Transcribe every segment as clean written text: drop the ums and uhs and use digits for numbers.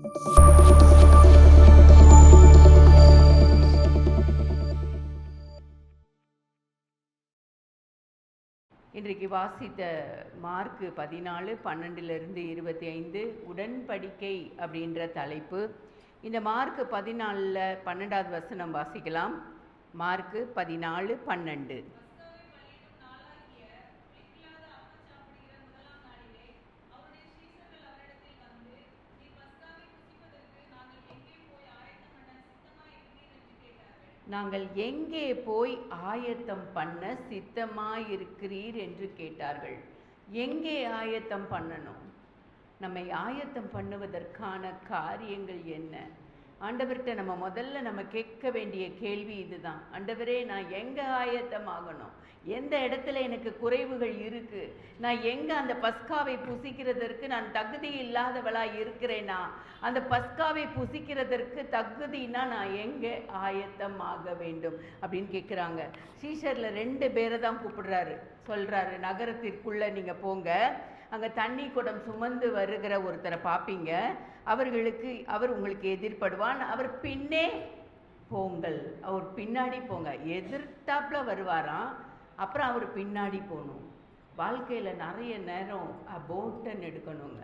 இன்றைக்கு வாசித்த மார்க்கு 14, 12 - 25 உடன்படிக்கை அப்படின்ற தலைப்பு. இந்த மார்க்கு 14 12வது வசனம் வாசிக்கலாம். மார்க்கு 14, 12. நாங்கள் எங்கே போய் ஆயத்தம் பண்ண சித்தமாயிருக்கிறீர் என்று கேட்டார்கள். எங்கே ஆயத்தம் பண்ணணும்? நம்மை ஆயத்தம் பண்ணுவதற்கான காரியங்கள் என்ன? ஆண்டவர்கிட்ட நம்ம கேட்க வேண்டிய கேள்வி இதுதான். ஆண்டவரே, நான் எங்கே ஆயத்தமாகணும்? எந்த இடத்துல எனக்கு குறைவுகள் இருக்குது? நான் எங்கே அந்த பஸ்காவை புசிக்கிறதற்கு நான் தகுதி இல்லாதவளாக இருக்கிறேனா? அந்த பஸ்காவை புசிக்கிறதற்கு தகுதினா நான் எங்கே ஆயத்தமாக வேண்டும் அப்படின்னு கேட்குறாங்க. சீஷரில் 2 பேரை தான் கூப்பிடுறாரு. சொல்கிறாரு, நகரத்திற்குள்ளே நீங்கள் போங்க, அங்கே தண்ணி குடம் சுமந்து வருகிற ஒருத்தரை பார்ப்பீங்க. அவர் உங்களுக்கு எதிர்படுவான். அவர் பின்னே போங்கள். அவர் பின்னாடி போங்க. எதிர்த்தாப்புல வருவாராம், அப்புறம் அவர் பின்னாடி போகணும். வாழ்க்கையில் நிறைய நேரம் அபோர்டன் எடுக்கணுங்க.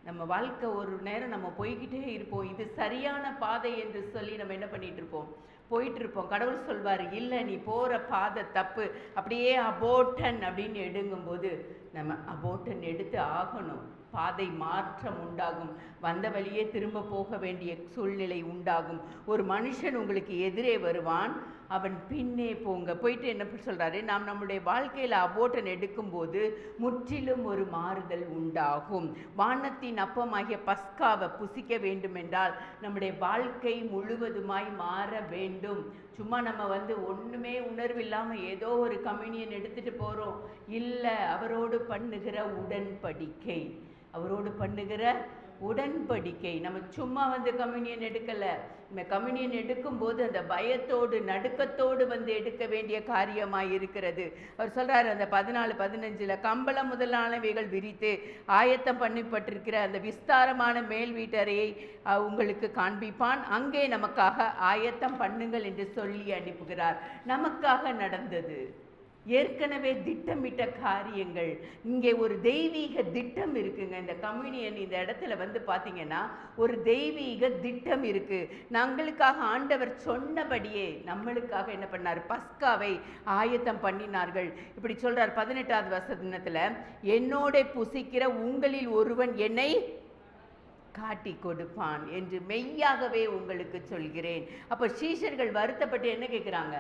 நம்ம வாழ்க்கை ஒரு நேரம் நம்ம போய்கிட்டே இருப்போம். இது சரியான பாதை என்று சொல்லி நம்ம என்ன பண்ணிட்டு இருப்போம்? போயிட்டு இருப்போம். கடவுள் சொல்வார், இல்லை நீ போகிற பாதை தப்பு, அப்படியே அபோர்டன் அப்படின்னு எடுங்கும்போது நம்ம அபோர்டன் எடுத்து ஆகணும். பாதை மாற்றம் உண்டாகும். வந்த வழியே திரும்ப போக வேண்டிய சூழ்நிலை உண்டாகும். ஒரு மனுஷன் உங்களுக்கு எதிரே வருவான், அவன் பின்னே போங்க. போயிட்டு என்ன சொல்கிறாரு, நாம் நம்முடைய வாழ்க்கையில் அபோர்டன் எடுக்கும்போது முற்றிலும் ஒரு மாறுதல் உண்டாகும். வானத்தின் அப்பமாகிய பஸ்காவை புசிக்க வேண்டும் என்றால் நம்முடைய வாழ்க்கை முழுவதுமாய் மாற வேண்டும். சும்மா நம்ம ஒன்றுமே உணர்வில்லாமல் ஏதோ ஒரு கம்யூனியன் எடுத்துகிட்டு போகிறோம். இல்லை, அவரோடு பண்ணுகிற உடன்படிக்கை. அவரோடு பண்ணுகிற உடன்படிக்கை. நம்ம சும்மா கம்யூனியன் எடுக்கலை. நம்ம கம்யூனியன் எடுக்கும்போது அந்த பயத்தோடு நடுக்கத்தோடு எடுக்க வேண்டிய காரியமாக இருக்கிறது. அவர் சொல்கிறார், அந்த 14, 15 கம்பளம் முதலானவைகள் விரித்து ஆயத்தம் பண்ணப்பட்டிருக்கிற அந்த விஸ்தாரமான மேல் வீட்டறையை உங்களுக்கு காண்பிப்பான். அங்கே நமக்காக ஆயத்தம் பண்ணுங்கள் என்று சொல்லி அனுப்புகிறார். நமக்காக நடந்தது ஏற்கனவே திட்டமிட்ட காரியங்கள். இங்கே ஒரு தெய்வீக திட்டம் இருக்குங்க. இந்த கம்யூனியன் இந்த இடத்துல பார்த்தீங்கன்னா ஒரு தெய்வீக திட்டம் இருக்கு. நம்மளுக்காக ஆண்டவர் சொன்னபடியே நம்மளுக்காக என்ன பண்ணார்? பஸ்காவை ஆயத்தம் பண்ணினார்கள். இப்படி சொல்றார் 18வது வசனத்துல, என்னோட புசிக்கிற உங்களில் ஒருவன் என்னை காட்டி கொடுப்பான் என்று மெய்யாகவே உங்களுக்கு சொல்கிறேன். அப்போ சீஷர்கள் வருத்தப்பட்டு என்ன கேட்குறாங்க?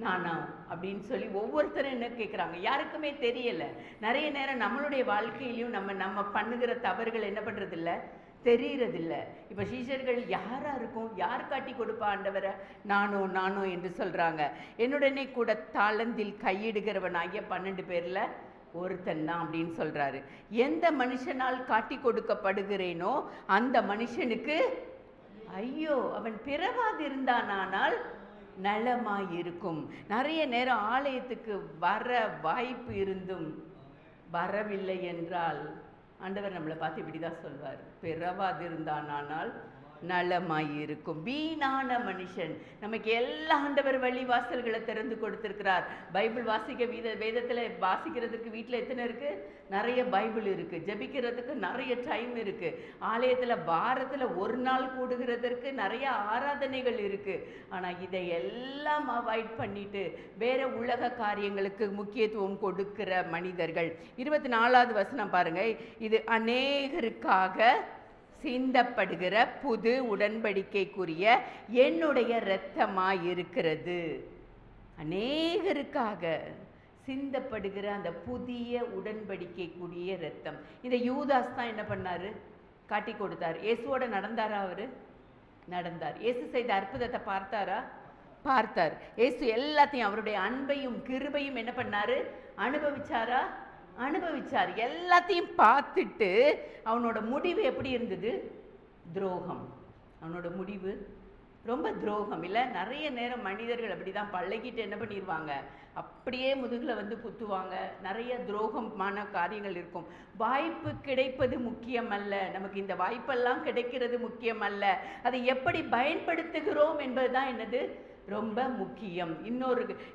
நானா அப்படின்னு சொல்லி ஒவ்வொருத்தரும் என்ன கேட்குறாங்க? யாருக்குமே தெரியலை. நிறைய நேரம் நம்மளுடைய வாழ்க்கையிலையும் நம்ம பண்ணுகிற தவறுகள் என்ன பண்ணுறதில்ல, தெரியறதில்லை. இப்போ சீஷர்கள் யாராக இருக்கும்? யார் காட்டி கொடுப்பா ஆண்டவரை? நானோ என்று சொல்கிறாங்க. என்னுடனே கூட தாளந்தில் கையிடுகிறவனாகிய 12 பேரில் ஒருத்தன் தான் அப்படின்னு சொல்கிறாரு. எந்த மனுஷனால் காட்டி கொடுக்கப்படுகிறேனோ அந்த மனுஷனுக்கு ஐயோ, அவன் பிறவாதிருந்தானால் நலமாயிருக்கும். நிறைய நேரம் ஆலயத்துக்கு வர வாய்ப்பு இருந்தும் வரவில்லை என்றால் ஆண்டவர் நம்மளை பார்த்து இப்படி தான் சொல்வார், பிறவாதிருந்தானால் நலமாயிருக்கும். வீணான மனுஷன். நமக்கு எல்லா ஆண்டவர் வழிவாசல்களை திறந்து கொடுத்திருக்கிறார். பைபிள் வேதத்தில் வாசிக்கிறதுக்கு வீட்டில் எத்தனை இருக்கு? நிறைய பைபிள் இருக்கு. ஜெபிக்கிறதுக்கு நிறைய டைம் இருக்கு. ஆலயத்தில் வாரத்தில் ஒரு நாள் கூடுகிறதற்கு நிறைய ஆராதனைகள் இருக்கு. ஆனால் இதை எல்லாம் அவாய்ட் பண்ணிட்டு வேற உலக காரியங்களுக்கு முக்கியத்துவம் கொடுக்கிற மனிதர்கள். 24வது வசனம் பாருங்க. இது அநேகருக்காக சிந்தப்படுகிற புது உடன்படிக்கைக்குரிய என்னுடைய இரத்தமாயிருக்கிறது. அநேகருக்காக சிந்தப்படுகிற அந்த புதிய உடன்படிக்கைக்குரிய இரத்தம். இந்த யூதாஸ் தான் என்ன பண்ணாரு? காட்டி கொடுத்தார். இயேசுவோட நடந்தாரா? அவரு நடந்தார். இயேசு செய்த அற்புதத்தை பார்த்தாரா? பார்த்தார். இயேசு எல்லாத்தையும், அவருடைய அன்பையும் கிருபையும் என்ன பண்ணாரு? அனுபவிச்சாரா? அனுபவிச்சார். எல்லாத்தையும் பார்த்துட்டு அவனோட முடிவு எப்படி இருந்தது? துரோகம். அவனோட முடிவு ரொம்ப துரோகம் இல்லை. நிறைய நேரம் மனிதர்கள் அப்படி தான் பழகிட்டு என்ன பண்ணிடுவாங்க, அப்படியே முதுகில் வந்து குத்துவாங்க. நிறைய துரோகமான காரியங்கள் இருக்கும். வாய்ப்பு கிடைப்பது முக்கியமல்ல, நமக்கு இந்த வாய்ப்பெல்லாம் கிடைக்கிறது முக்கியமல்ல, அதை எப்படி பயன்படுத்துகிறோம் என்பது தான் என்னது ரொம்ப முக்கியம்.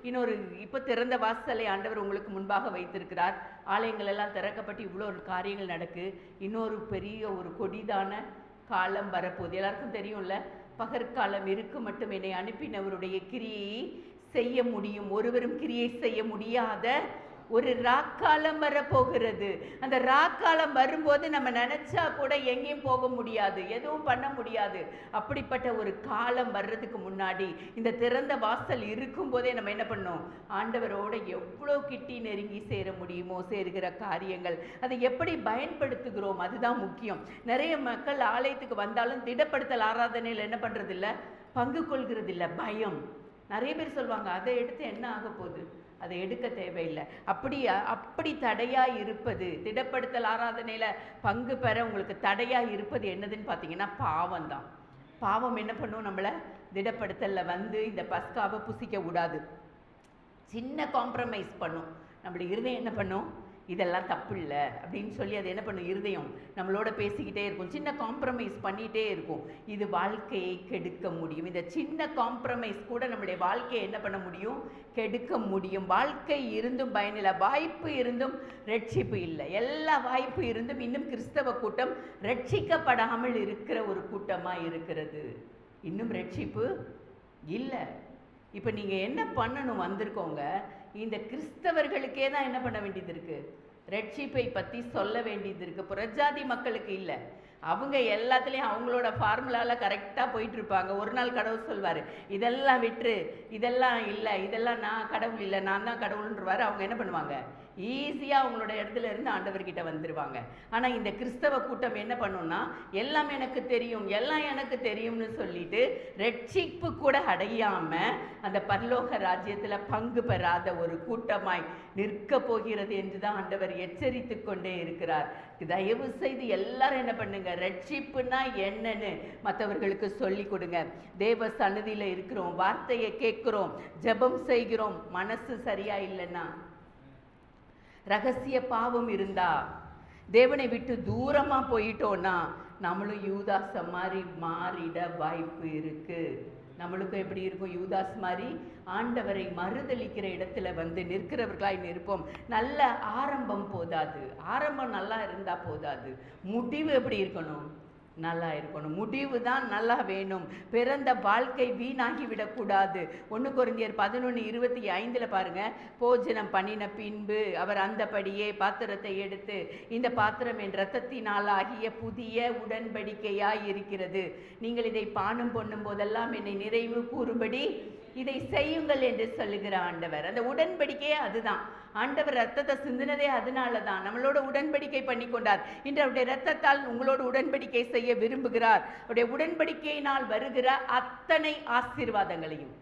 இன்னொரு இப்போ திறந்த வாசலை ஆண்டவர் உங்களுக்கு முன்பாக வைத்திருக்கிறார். ஆலயங்கள் எல்லாம் திறக்கப்பட்டு இவ்வளோ ஒரு காரியங்கள் நடக்கு. இன்னொரு பெரிய ஒரு கொடிதான காலம் வரப்போகுது. எல்லாருக்கும் தெரியும்ல, பகற்காலம் இருக்கு மட்டும் என்னை அனுப்பினவருடைய கிரியை செய்ய முடியும், ஒருவரும் கிரியை செய்ய முடியாத ஒரு ராக்காலம் வரப்போகிறது. அந்த ராக்காலம் வரும்போது நம்ம நினைச்சா கூட எங்கேயும் போக முடியாது, எதுவும் பண்ண முடியாது. அப்படிப்பட்ட ஒரு காலம் வர்றதுக்கு முன்னாடி இந்த திறந்த வாசல் இருக்கும் போதே நம்ம என்ன பண்ணோம், ஆண்டவரோட எவ்வளோ கிட்டி நெருங்கி சேர முடியுமோ சேருகிற காரியங்கள், அதை எப்படி பயன்படுத்துகிறோம் அதுதான் முக்கியம். நிறைய மக்கள் ஆலயத்துக்கு வந்தாலும் திடப்படுத்தல் ஆராதனையில் என்ன பண்றது இல்லை, பங்கு கொள்கிறது இல்லை, பயம். நிறைய பேர் சொல்லுவாங்க அதை எடுத்து என்ன ஆக போகுது, அதை எடுக்க தேவையில்லை. அப்படி தடையாக இருப்பது, திடப்படுத்தல் ஆராதனையில் பங்கு பெற உங்களுக்கு தடையாக இருப்பது என்னதுன்னு பார்த்தீங்கன்னா பாவம் தான். பாவம் என்ன பண்ணும், நம்மளை திடப்படுத்தலில் வந்து இந்த பஸ்காவை புசிக்க விடாது, சின்ன காம்ப்ரமைஸ் பண்ணும். நம்மளுடைய இருதயம் என்ன பண்ணும், இதெல்லாம் தப்பு இல்லை அப்படின்னு சொல்லி அது என்ன பண்ணும், இருதயம் நம்மளோட பேசிக்கிட்டே இருக்கும், சின்ன காம்ப்ரமைஸ் பண்ணிகிட்டே இருக்கும். இது வாழ்க்கையை கெடுக்க முடியும். இந்த சின்ன காம்ப்ரமைஸ் கூட நம்மளுடைய வாழ்க்கையை என்ன பண்ண முடியும், கெடுக்க முடியும். வாழ்க்கை இருந்தும் பயனில்லை, வாய்ப்பு இருந்தும் ரட்சிப்பு இல்லை. எல்லா வாய்ப்பு இருந்தும் இன்னும் கிறிஸ்தவ கூட்டம் ரட்சிக்கப்படாமல் இருக்கிற ஒரு கூட்டமாக இருக்கிறது. இன்னும் ரட்சிப்பு இல்லை. இப்போ நீங்கள் என்ன பண்ணணும், வந்திருக்கோங்க இந்த கிறிஸ்தவர்களுக்கே தான் என்ன பண்ண வேண்டியது இருக்குது, ரட்சிப்பை பற்றி சொல்ல வேண்டியது இருக்குது. புறஜாதி மக்களுக்கு இல்லை. அவங்க எல்லாத்துலேயும் அவங்களோட ஃபார்முலாவில் கரெக்டாக போயிட்டுருப்பாங்க. ஒரு நாள் கடவுள் சொல்வார், இதெல்லாம் விட்டுரு, இதெல்லாம் இல்லை, இதெல்லாம் நான் கடவுள் இல்லை, நான் தான் கடவுள்ன்றவாரு. அவங்க என்ன பண்ணுவாங்க, ஈஸியாக அவங்களோட இடத்துல இருந்து ஆண்டவர்கிட்ட வந்துடுவாங்க. ஆனால் இந்த கிறிஸ்தவ கூட்டம் என்ன பண்ணுன்னா, எல்லாம் எனக்கு தெரியும், எல்லாம் எனக்கு தெரியும்னு சொல்லிட்டு ரட்சிப்பு கூட அடையாமல் அந்த பரலோக ராஜ்யத்தில் பங்கு பெறாத ஒரு கூட்டமாய் நிற்க போகிறது என்று தான் ஆண்டவர் எச்சரித்து கொண்டே இருக்கிறார். தயவு செய்து எல்லாரும் என்ன பண்ணுங்க, ரட்சிப்புனா என்னன்னு மற்றவர்களுக்கு சொல்லி கொடுங்க. தேவ சன்னதியில் இருக்கிறோம், வார்த்தையை கேட்குறோம், ஜெபம் செய்கிறோம், மனசு சரியா இல்லைன்னா, ரகசிய பாவம் இருந்தா, தேவனை விட்டு தூரமா போயிட்டோன்னா நம்மளும் யூதாஸ் மாதிரி மாறிட வாய்ப்பு இருக்கு. நம்மளுக்கும் எப்படி இருக்கும், யூதாஸ் மாதிரி ஆண்டவரை மறுதளிக்கிற இடத்துல வந்து நிற்கிறவர்களாய் நிற்போம். நல்ல ஆரம்பம் போதாது, ஆரம்பம் நல்லா இருந்தா போதாது, முடிவு எப்படி இருக்கணும், நல்லா இருக்கணும். முடிவு தான் நல்லா வேணும். பிறந்த வாழ்க்கை வீணாகி விடக்கூடாது. 1 கொரிந்தியர் 11:25 பாருங்க, போஜனம் பண்ணின பின்பு அவர் அந்தபடியே பாத்திரத்தை எடுத்து, இந்த பாத்திரம் என் இரத்தத்தினால் ஆகிய புதிய உடன்படிக்கையாய் இருக்கிறது, நீங்கள் இதை பானம் பண்ணும் போதெல்லாம் என்னை நிறைவு கூறும்படி இதை செய்யுங்கள் என்று சொல்லுகிற ஆண்டவர். அந்த உடன்படிக்கையே அதுதான். ஆண்டவர் ரத்தத்தை சிந்தினதே அதனால தான், நம்மளோட உடன்படிக்கை பண்ணி கொண்டார். இன்று அவருடைய ரத்தத்தால் உங்களோட உடன்படிக்கை செய்ய விரும்புகிறார். அவருடைய உடன்படிக்கையினால் வருகிற அத்தனை ஆசீர்வாதங்களையும்,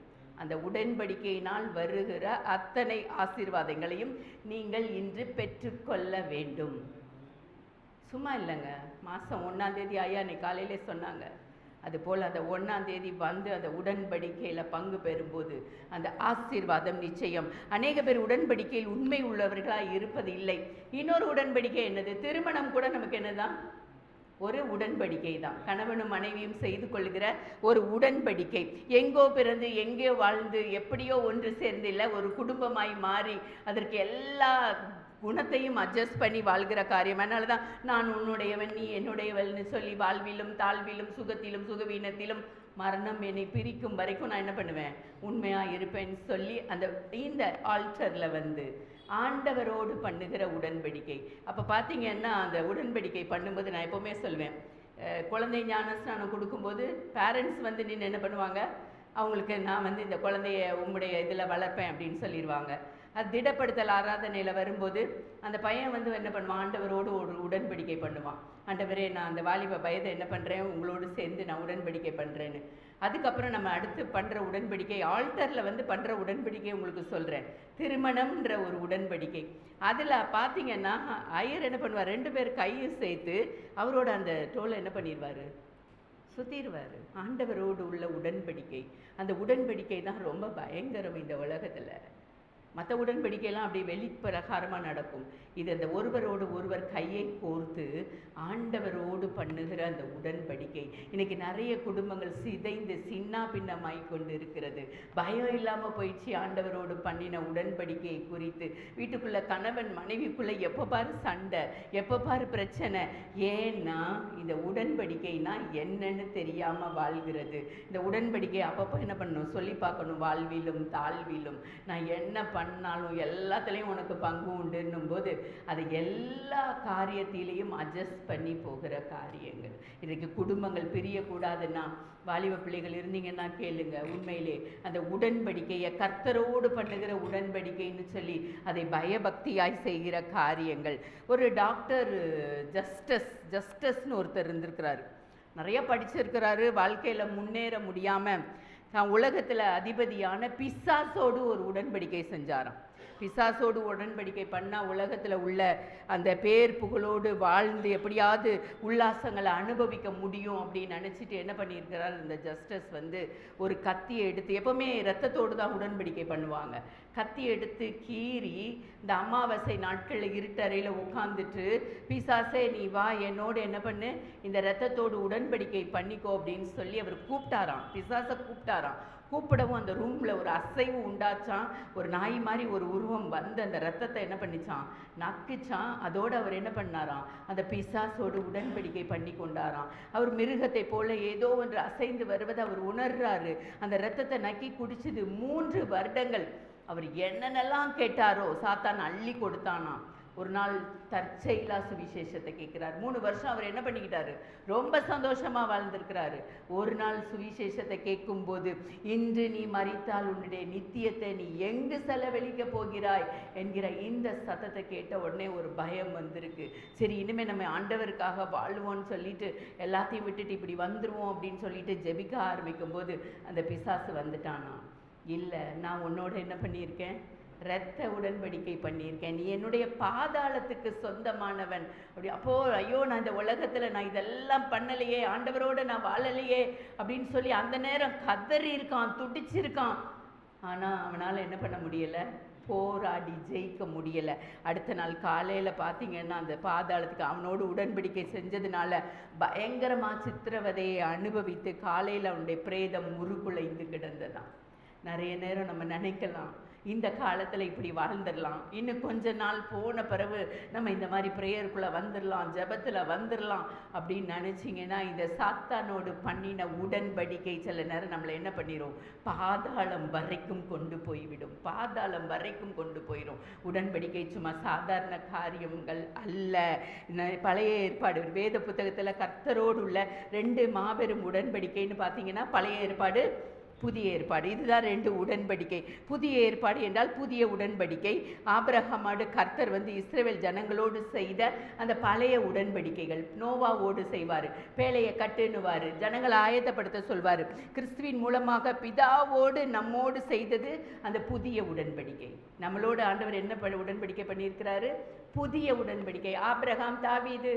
அந்த உடன்படிக்கையினால் வருகிற அத்தனை ஆசீர்வாதங்களையும் நீங்கள் இன்று பெற்றுக்கொள்ள வேண்டும். சும்மா இல்லைங்க, மாதம் 1ஆம் தேதி ஐயா அன்னைக்கு காலையிலே சொன்னாங்க, அதுபோல் அந்த 1ஆம் தேதி வந்து அந்த உடன்படிக்கையில் பங்கு பெறும்போது அந்த ஆசீர்வாதம் நிச்சயம். அநேக பேர் உடன்படிக்கையில் உண்மை உள்ளவர்களாக இருப்பது இல்லை. இன்னொரு உடன்படிக்கை என்னது, திருமணம் கூட நமக்கு என்னதான், ஒரு உடன்படிக்கை தான். கணவனும் மனைவியும் செய்து கொள்கிற ஒரு உடன்படிக்கை. எங்கோ பிறந்து எங்கேயோ வாழ்ந்து எப்படியோ ஒன்று சேர்ந்து இல்லை, ஒரு குடும்பமாய் மாறி அதற்கு எல்லா குணத்தையும் அட்ஜஸ்ட் பண்ணி வாழ்கிற காரியம். அதனால தான் நான் உன்னுடையவன் நீ என்னுடையவள்னு சொல்லி வாழ்விலும் தாழ்விலும் சுகத்திலும் சுகவீனத்திலும் மரணம் என்னை பிரிக்கும் வரைக்கும் நான் என்ன பண்ணுவேன், உண்மையாக இருப்பேன்னு சொல்லி இந்த ஆல்டரில் வந்து ஆண்டவரோடு பண்ணுகிற உடன்படிக்கை. அப்போ பார்த்தீங்கன்னா அந்த உடன்படிக்கை பண்ணும்போது நான் எப்போவுமே சொல்வேன், குழந்தை ஞானஸ்நானம் கொடுக்கும்போது பேரண்ட்ஸ் வந்து நின்று என்ன பண்ணுவாங்க, அவங்களுக்கு நான் வந்து இந்த குழந்தைய உம்முடைய இதில் வளர்ப்பேன் அப்படின்னு சொல்லிடுவாங்க. அது திடப்படுத்தல் ஆராதனையில் வரும்போது அந்த பையன் வந்து என்ன பண்ணுவான், ஆண்டவரோடு ஒரு உடன்படிக்கை பண்ணுவான். ஆண்டவரே நான் அந்த வாலிப பயத்தை என்ன பண்ணுறேன், உங்களோடு சேர்ந்து நான் உடன்படிக்கை பண்ணுறேன்னு. அதுக்கப்புறம் நம்ம அடுத்து பண்ணுற உடன்படிக்கை, ஆல்டரில் வந்து பண்ணுற உடன்படிக்கை உங்களுக்கு சொல்கிறேன், திருமணம்ன்ற ஒரு உடன்படிக்கை. அதில் பார்த்தீங்கன்னா ஐயர் என்ன பண்ணுவார், 2 பேர் கையும் சேர்த்து அவரோட அந்த டோலை என்ன பண்ணிடுவார், சுத்திடுவார். ஆண்டவரோடு உள்ள உடன்படிக்கை, அந்த உடன்படிக்கை தான் ரொம்ப பயங்கரம் இந்த உலகத்தில். மற்ற உடன்படிக்கையெல்லாம் அப்படியே வெளிப்பிரகாரமாக நடக்கும். இது அந்த ஒருவரோடு ஒருவர் கையை கோர்த்து ஆண்டவரோடு பண்ணுகிற அந்த உடன்படிக்கை. இன்னைக்கு நிறைய குடும்பங்கள் சிதைந்து சின்னா பின்னமாய் கொண்டு இருக்கிறது. பயம் இல்லாமல் போயிடுச்சு ஆண்டவரோடு பண்ணின உடன்படிக்கையை குறித்து. வீட்டுக்குள்ள கணவன் மனைவிக்குள்ளே எப்போ பாரு சண்டை, எப்போ பாரு பிரச்சனை. ஏன்னா இந்த உடன்படிக்கைனா என்னன்னு தெரியாமல் வாழ்கிறது. இந்த உடன்படிக்கை அப்பப்போ என்ன பண்ணணும், சொல்லி பார்க்கணும். வாழ்விலும் தாழ்விலும் நான் என்ன பண்ணாலும் எல்லாத்துலேயும் உனக்கு பங்கு உண்டுன்னும் போது அது எல்லா காரியத்திலையும் அட்ஜஸ்ட் பண்ணி போகிற காரியங்கள். இன்றைக்கு குடும்பங்கள் பிரியக்கூடாதுன்னா, வாலிப பிள்ளைகள் இருந்தீங்கன்னா கேளுங்க. உண்மையிலே அந்த உடன்படிக்கையை கர்த்தரோடு பண்ணுகிற உடன்படிக்கைன்னு சொல்லி அதை பயபக்தியாய் செய்கிற காரியங்கள். ஒரு டாக்டர் ஜஸ்டஸ்னு ஒருத்தர் இருந்திருக்கிறாரு. நிறைய படிச்சிருக்கிறாரு. வாழ்க்கையில் முன்னேற முடியாமல் தான் உலகத்தில் அதிபதியான பிசாசோடு ஒரு உடன்படிக்கை செஞ்சாராம். பிசாசோடு உடன்படிக்கை பண்ணால் உலகத்தில் உள்ள அந்த பேர் புகழோடு வாழ்ந்து எப்படியாவது உல்லாசங்களை அனுபவிக்க முடியும் அப்படின்னு நினச்சிட்டு என்ன பண்ணியிருக்கிறார் இந்த ஜஸ்டஸ் ஒரு கத்தியை எடுத்து, எப்போவுமே இரத்தத்தோடு தான் உடன்படிக்கை பண்ணுவாங்க, கத்தி எடுத்து கீறி இந்த அமாவாசை நாட்களில் இருட்டறையில் உட்காந்துட்டு, பிசாசே நீ வா என்னோடு என்ன பண்ணு, இந்த இரத்தத்தோடு உடன்படிக்கை பண்ணிக்கோ அப்படின்னு சொல்லி அவர் கூப்பிட்டாராம். பிசாசை கூப்பிட்டாராம். கூப்பிடவும் அந்த ரூமில் ஒரு அசைவு உண்டாச்சான். ஒரு நாய் மாதிரி ஒரு உருவம் வந்து அந்த ரத்தத்தை என்ன பண்ணிச்சான், நக்குச்சான். அதோடு அவர் என்ன பண்ணாராம், அந்த பிசாசோடு உடன்படிக்கை பண்ணி கொண்டாராம். அவர் மிருகத்தை போல ஏதோ ஒன்று அசைந்து வருவதை அவர் உணர்றாரு. அந்த ரத்தத்தை நக்கி குடிச்சது 3 வருடங்கள். அவர் என்னென்னலாம் கேட்டாரோ சாத்தான் அள்ளி கொடுத்தானாம். ஒரு நாள் தற்செயலா சுவிசேஷத்தை கேட்கிறார். 3 வருஷம் அவர் என்ன பண்ணிக்கிட்டாரு, ரொம்ப சந்தோஷமா வாழ்ந்திருக்கிறாரு. ஒரு நாள் சுவிசேஷத்தை கேட்கும்போது, இன்று நீ மரித்தால் உன்னுடைய நித்தியத்தை நீ எங்கு செலவழிக்க போகிறாய் என்கிற இந்த சத்தத்தை கேட்ட உடனே ஒரு பயம் வந்திருக்கு. சரி, இனிமேல் நம்ம ஆண்டவருக்காக வாழ்வோன்னு சொல்லிட்டு எல்லாத்தையும் விட்டுட்டு இப்படி வந்துருவோம் அப்படின்னு சொல்லிட்டு ஜெபிக்க ஆரம்பிக்கும் போது அந்த பிசாசு வந்துட்டானா, இல்லை நான் உன்னோட என்ன பண்ணியிருக்கேன், இரத்த உடன்படிக்கை பண்ணியிருக்கேன், நீ என்னுடைய பாதாளத்துக்கு சொந்தமானவன். அப்படி அப்போ ஐயோ நான் இந்த உலகத்தில் நான் இதெல்லாம் பண்ணலையே, ஆண்டவரோடு நான் வாழலையே அப்படின்னு சொல்லி அந்த நேரம் கதறி இருக்கான், துடிச்சிருக்கான். ஆனால் அவனால் என்ன பண்ண முடியலை, போராடி ஜெயிக்க முடியலை. அடுத்த நாள் காலையில் பார்த்தீங்கன்னா அந்த பாதாளத்துக்கு அவனோடு உடன்படிக்கை செஞ்சதுனால பயங்கரமாக சித்திரவதையை அனுபவித்து காலையில் அவனுடைய பிரேதம் முறுகுலைந்து கிடந்ததான். நிறைய நேரம் நம்ம நினைக்கலாம், இந்த காலத்தில் இப்படி வாழ்ந்துடலாம், இன்னும் கொஞ்ச நாள் போன பிறகு நம்ம இந்த மாதிரி ப்ரேயருக்குள்ளே வந்துடலாம், ஜெபத்தில் வந்துடலாம் அப்படின்னு நினச்சிங்கன்னா இந்த சாத்தானோடு பண்ணின உடன்படிக்கை சில நேரம் நம்மளை என்ன பண்ணிடும், பாதாளம் வரைக்கும் கொண்டு போய்விடும். பாதாளம் வரைக்கும் கொண்டு போயிடும். உடன்படிக்கை சும்மா சாதாரண காரியங்கள் அல்ல. பழைய ஏற்பாடு வேத புத்தகத்தில் கர்த்தரோடு உள்ள 2 மாபெரும் உடன்படிக்கைன்னு பார்த்தீங்கன்னா பழைய ஏற்பாடு, புதிய ஏற்பாடு. இதுதான் 2 உடன்படிக்கை. புதிய ஏற்பாடு என்றால் புதிய உடன்படிக்கை. ஆபிரகாமோடு கர்த்தர் இஸ்ரவேல் ஜனங்களோடு செய்த அந்த பழைய உடன்படிக்கைகள். நோவாவோடு செய்வார், பேழையை கட்டுன்னுவார், ஜனங்களை ஆயத்தப்படுத்த சொல்வார். கிறிஸ்துவின் மூலமாக பிதாவோடு நம்மோடு செய்தது அந்த புதிய உடன்படிக்கை. நம்மளோடு ஆண்டவர் என்ன உடன்படிக்கை பண்ணியிருக்கிறாரு, புதிய உடன்படிக்கை. ஆபிரகாம், தாவீது,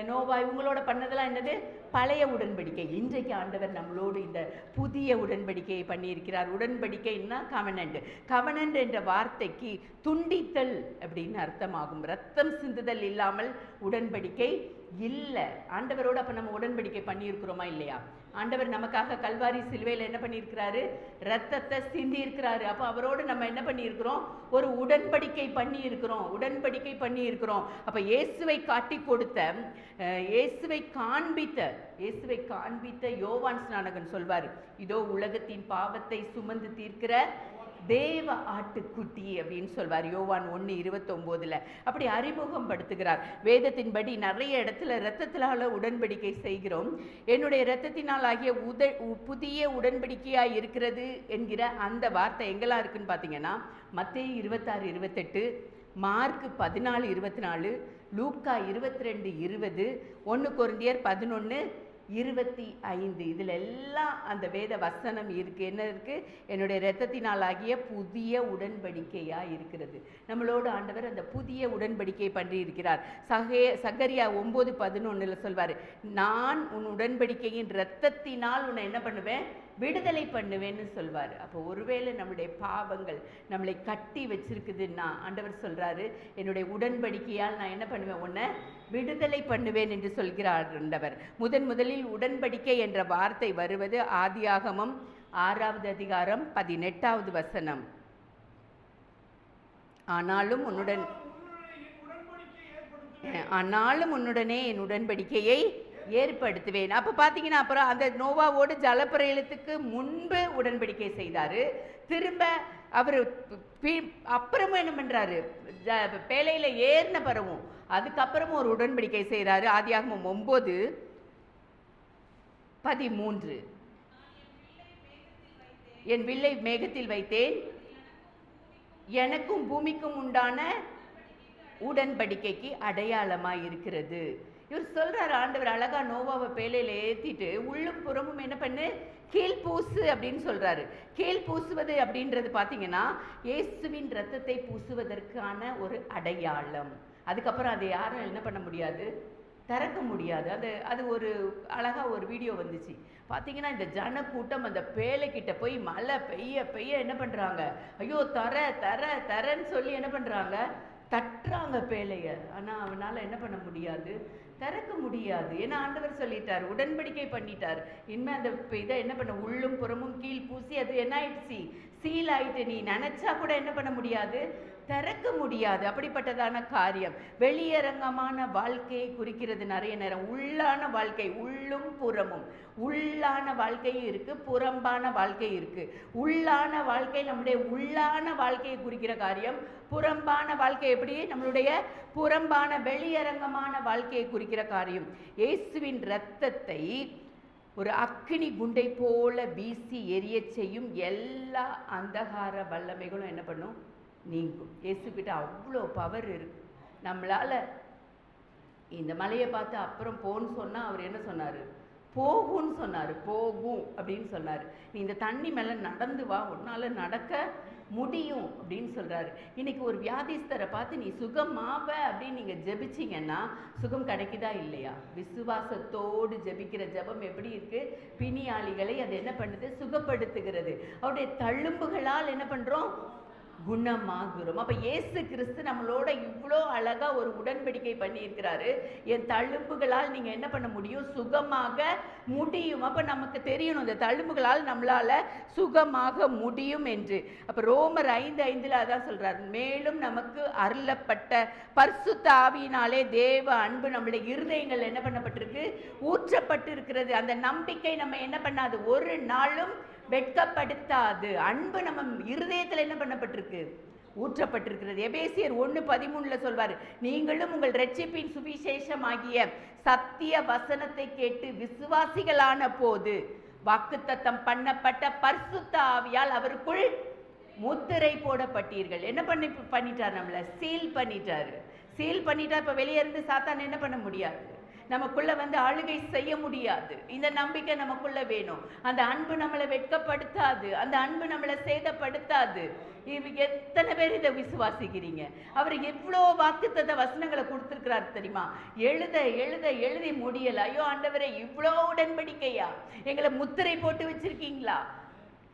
நோவா இவங்களோட பண்ணதெல்லாம் என்னது, பழைய உடன்படிக்கை. இன்றைக்கு ஆண்டவர் நம்மளோடு இந்த புதிய உடன்படிக்கையை பண்ணியிருக்கிறார். உடன்படிக்கைன்னா கவனன்ட். கவனன்ட் என்ற வார்த்தைக்கு துண்டித்தல் அப்படின்னு அர்த்தமாகும். ரத்தம் சிந்துதல் இல்லாமல் உடன்படிக்கை இல்லை. ஆண்டவரோடு அப்போ நம்ம உடன்படிக்கை பண்ணியிருக்கிறோமா இல்லையா? ஆண்டவர் நமக்காக கல்வாரி சிலுவையில் என்ன பண்ணியிருக்கிறாரு, ரத்தத்தை சிந்தி இருக்கிறாரு. அப்போ அவரோடு நம்ம என்ன பண்ணியிருக்கிறோம், ஒரு உடன்படிக்கை பண்ணியிருக்கிறோம், உடன்படிக்கை பண்ணியிருக்கிறோம். அப்போ இயேசுவை காட்டி கொடுத்த, இயேசுவை காண்பித்த யோவான் ஸ்நானகன் சொல்வார், இதோ உலகத்தின் பாவத்தை சுமந்து தீர்க்கிற தேவ ஆட்டுக்குட்டி அப்படின்னு சொல்வார். யோவான் 1:29 அப்படி அறிமுகம் படுத்துகிறார். வேதத்தின்படி நிறைய இடத்துல இரத்தத்தினால உடன்படிக்கை செய்கிறோம். என்னுடைய இரத்தத்தினால் ஆகிய புதிய உடன்படிக்கையாக இருக்கிறது என்கிற அந்த வார்த்தை எங்கெல்லாம் இருக்குன்னு பார்த்தீங்கன்னா மத்தேயு 26:28, மார்க் 14:24, லூக்கா 22:20, 1 கொரிந்தியர் 11:7, 25 இதில் எல்லாம் அந்த வேத வசனம் இருக்குது. என்ன இருக்குது? என்னுடைய இரத்தத்தினால் ஆகிய புதிய உடன்படிக்கையாக இருக்கிறது. நம்மளோடு ஆண்டவர் அந்த புதிய உடன்படிக்கையை பண்ணி இருக்கிறார். சகரியா 9:11 சொல்வார், நான் உன் உடன்படிக்கையின் இரத்தத்தினால் உன்னை என்ன பண்ணுவேன்? விடுதலை பண்ணுவேன்னு சொல்வார். அப்போ ஒருவேளை நம்முடைய பாவங்கள் நம்மளை கட்டி வச்சிருக்குதுன்னா ஆண்டவர் சொல்கிறாரு, என்னுடைய உடன்படிக்கையால் நான் என்ன பண்ணுவேன்? உன்னை விடுதலை பண்ணுவேன் என்று சொல்கிறார் ஆண்டவர். முதலில் உடன்படிக்கை என்ற வார்த்தை வருவது ஆதியாகமம் 6வது அதிகாரம் 18வது வசனம். ஆனாலும் உன்னுடனே என் உடன்படிக்கையை ஏற்படுத்துவேன். அப்போ பார்த்தீங்கன்னா, அப்புறம் அந்த நோவாவோடு ஜலப்பிரளயத்துக்கு முன்பு உடன்படிக்கை செய்தார். திரும்ப அவர் அப்புறமும் என்ன பண்ணுறாரு? பேழையில் ஏறின பிறவும் அதுக்கப்புறமும் ஒரு உடன்படிக்கை செய்கிறாரு. ஆதியாகமம் 9:13 என் வில்லை மேகத்தில் வைத்தேன், எனக்கும் பூமிக்கும் உண்டான உடன்படிக்கைக்கு அடையாளமாக இருக்கிறது. இவர் சொல்கிறார், ஆண்டவர் அழகா நோவாவை பேலையில் ஏற்றிட்டு உள்ளும் புறமும் என்ன பண்ணு? கீழ் பூசு அப்படின்னு சொல்கிறாரு. கீழ் பூசுவது அப்படின்றது பார்த்தீங்கன்னா இயேசுவின் இரத்தத்தை பூசுவதற்கான ஒரு அடையாளம். அதுக்கப்புறம் அதை யாரும் என்ன பண்ண முடியாது? திறக்க முடியாது. அது ஒரு அழகாக ஒரு வீடியோ வந்துச்சு பார்த்தீங்கன்னா, இந்த ஜனக்கூட்டம் அந்த பேலைக்கிட்ட போய் மழை பெய்ய என்ன பண்ணுறாங்க? ஐயோ தரன்னு சொல்லி என்ன பண்ணுறாங்க? தட்டுறாங்க பேலைய. ஆனால் அவனால் என்ன பண்ண முடியாது? திறக்க முடியாது. ஏன்னா ஆண்டவர் சொல்லிட்டார், உடன்படிக்கை பண்ணிட்டார். இனிமேல் அந்த இதை என்ன பண்ண? உள்ளும் புறமும் கீழ் பூசி அது என்ன ஆயிடுச்சு? சீல் ஆயிட்டு. நீ நினைச்சா கூட என்ன பண்ண முடியாது? திறக்க முடியாது. அப்படிப்பட்டதான காரியம். வெளியரங்கமான வாழ்க்கையை குறிக்கிறது நிறைய நேரம். உள்ளான வாழ்க்கை, உள்ளும் புறமும். உள்ளான வாழ்க்கையும் இருக்கு, புறம்பான வாழ்க்கை இருக்கு. உள்ளான வாழ்க்கை நம்முடைய உள்ளான வாழ்க்கையை குறிக்கிற காரியம். புறம்பான வாழ்க்கை எப்படி? நம்மளுடைய புறம்பான வெளியரங்கமான வாழ்க்கையை குறிக்கிற காரியம். இயேசுவின் இரத்தத்தை ஒரு அக்கினி குண்டை போல வீசி எரிய செய்யும் எல்லா அந்தகார வல்லமைகளும் என்ன பண்ணும்? நீங்கும். இயேசுக்கிட்ட அவ்வளோ பவர் இருக்கு. நம்மளால் இந்த மலையை பார்த்து அப்புறம் போன்னு சொன்னால் அவர் என்ன சொன்னார்? போகும்னு சொன்னார். போகும் அப்படின்னு சொன்னார். நீ இந்த தண்ணி மேலே நடந்து வா, உன்னால் நடக்க முடியும் அப்படின்னு சொல்கிறாரு. இன்னைக்கு ஒரு வியாதிஸ்தரை பார்த்து நீ சுகமாவ அப்படின்னு நீங்கள் ஜெபிச்சிங்கன்னா சுகம் கிடைக்குதா இல்லையா? விசுவாசத்தோடு ஜெபிக்கிற ஜெபம் எப்படி இருக்குது? பிணியாளிகளை அது என்ன பண்ணுது? சுகப்படுத்துகிறது. அவருடைய தழும்புகளால் என்ன பண்ணுறோம்? குணமாகுறோம். அப்போ இயேசு கிறிஸ்து நம்மளோட இவ்வளோ அழகாக ஒரு உடன்படிக்கை பண்ணியிருக்கிறாரு. என் தழும்புகளால் நீங்கள் என்ன பண்ண முடியும்? சுகமாக முடியும். அப்போ நமக்கு தெரியணும் இந்த தழும்புகளால் நம்மளால் சுகமாக முடியும் என்று. அப்போ ரோமர் 5:5 அதான் சொல்கிறார், மேலும் நமக்கு அருளப்பட்ட பரிசுத்த ஆவியினாலே தேவ அன்பு நம்முடைய இருதயங்கள் என்ன பண்ணப்பட்டிருக்கு? ஊற்றப்பட்டு இருக்கிறது. அந்த நம்பிக்கை நம்ம என்ன பண்ணாது? ஒரு நாளும் வெட்கப்படுத்தாது. அன்பு நம்ம இருதயத்தில் என்ன பண்ணப்பட்டிருக்கு? ஊற்றப்பட்டிருக்கிறது. எபேசியர் 1:13 சொல்வார், நீங்களும் உங்கள் இரட்சிப்பின் சுவிசேஷம் ஆகிய சத்திய வசனத்தை கேட்டு விசுவாசிகளான போது வாக்குத்தத்தம் பண்ணப்பட்ட பரிசுத்த ஆவியால் அவருக்குள் முத்திரை போடப்பட்டீர்கள். என்ன பண்ணிட்டார்? நம்மளை சீல் பண்ணிட்டாரு. சீல் பண்ணிட்டா இப்போ வெளியே இருந்து சாத்தான் என்ன பண்ண முடியாது? நமக்குள்ள வந்து ஆளுகை செய்ய முடியாது. இந்த நம்பிக்கை நமக்குள்ள வேணும். அந்த அன்பு நம்மளை வெட்கப்படுத்தாது. அந்த அன்பு நம்மளை சேதப்படுத்தாது. எத்தனை பேர் இதை விசுவாசிக்கிறீங்க? அவர் எவ்வளோ வாக்குத்தத்த வசனங்களை கொடுத்துருக்கிறார் தெரியுமா? எழுதி முடியல. ஐயோ ஆண்டவரே, இவ்வளோ உடன்படிக்கையா? எங்களை முத்திரை போட்டு வச்சிருக்கீங்களா?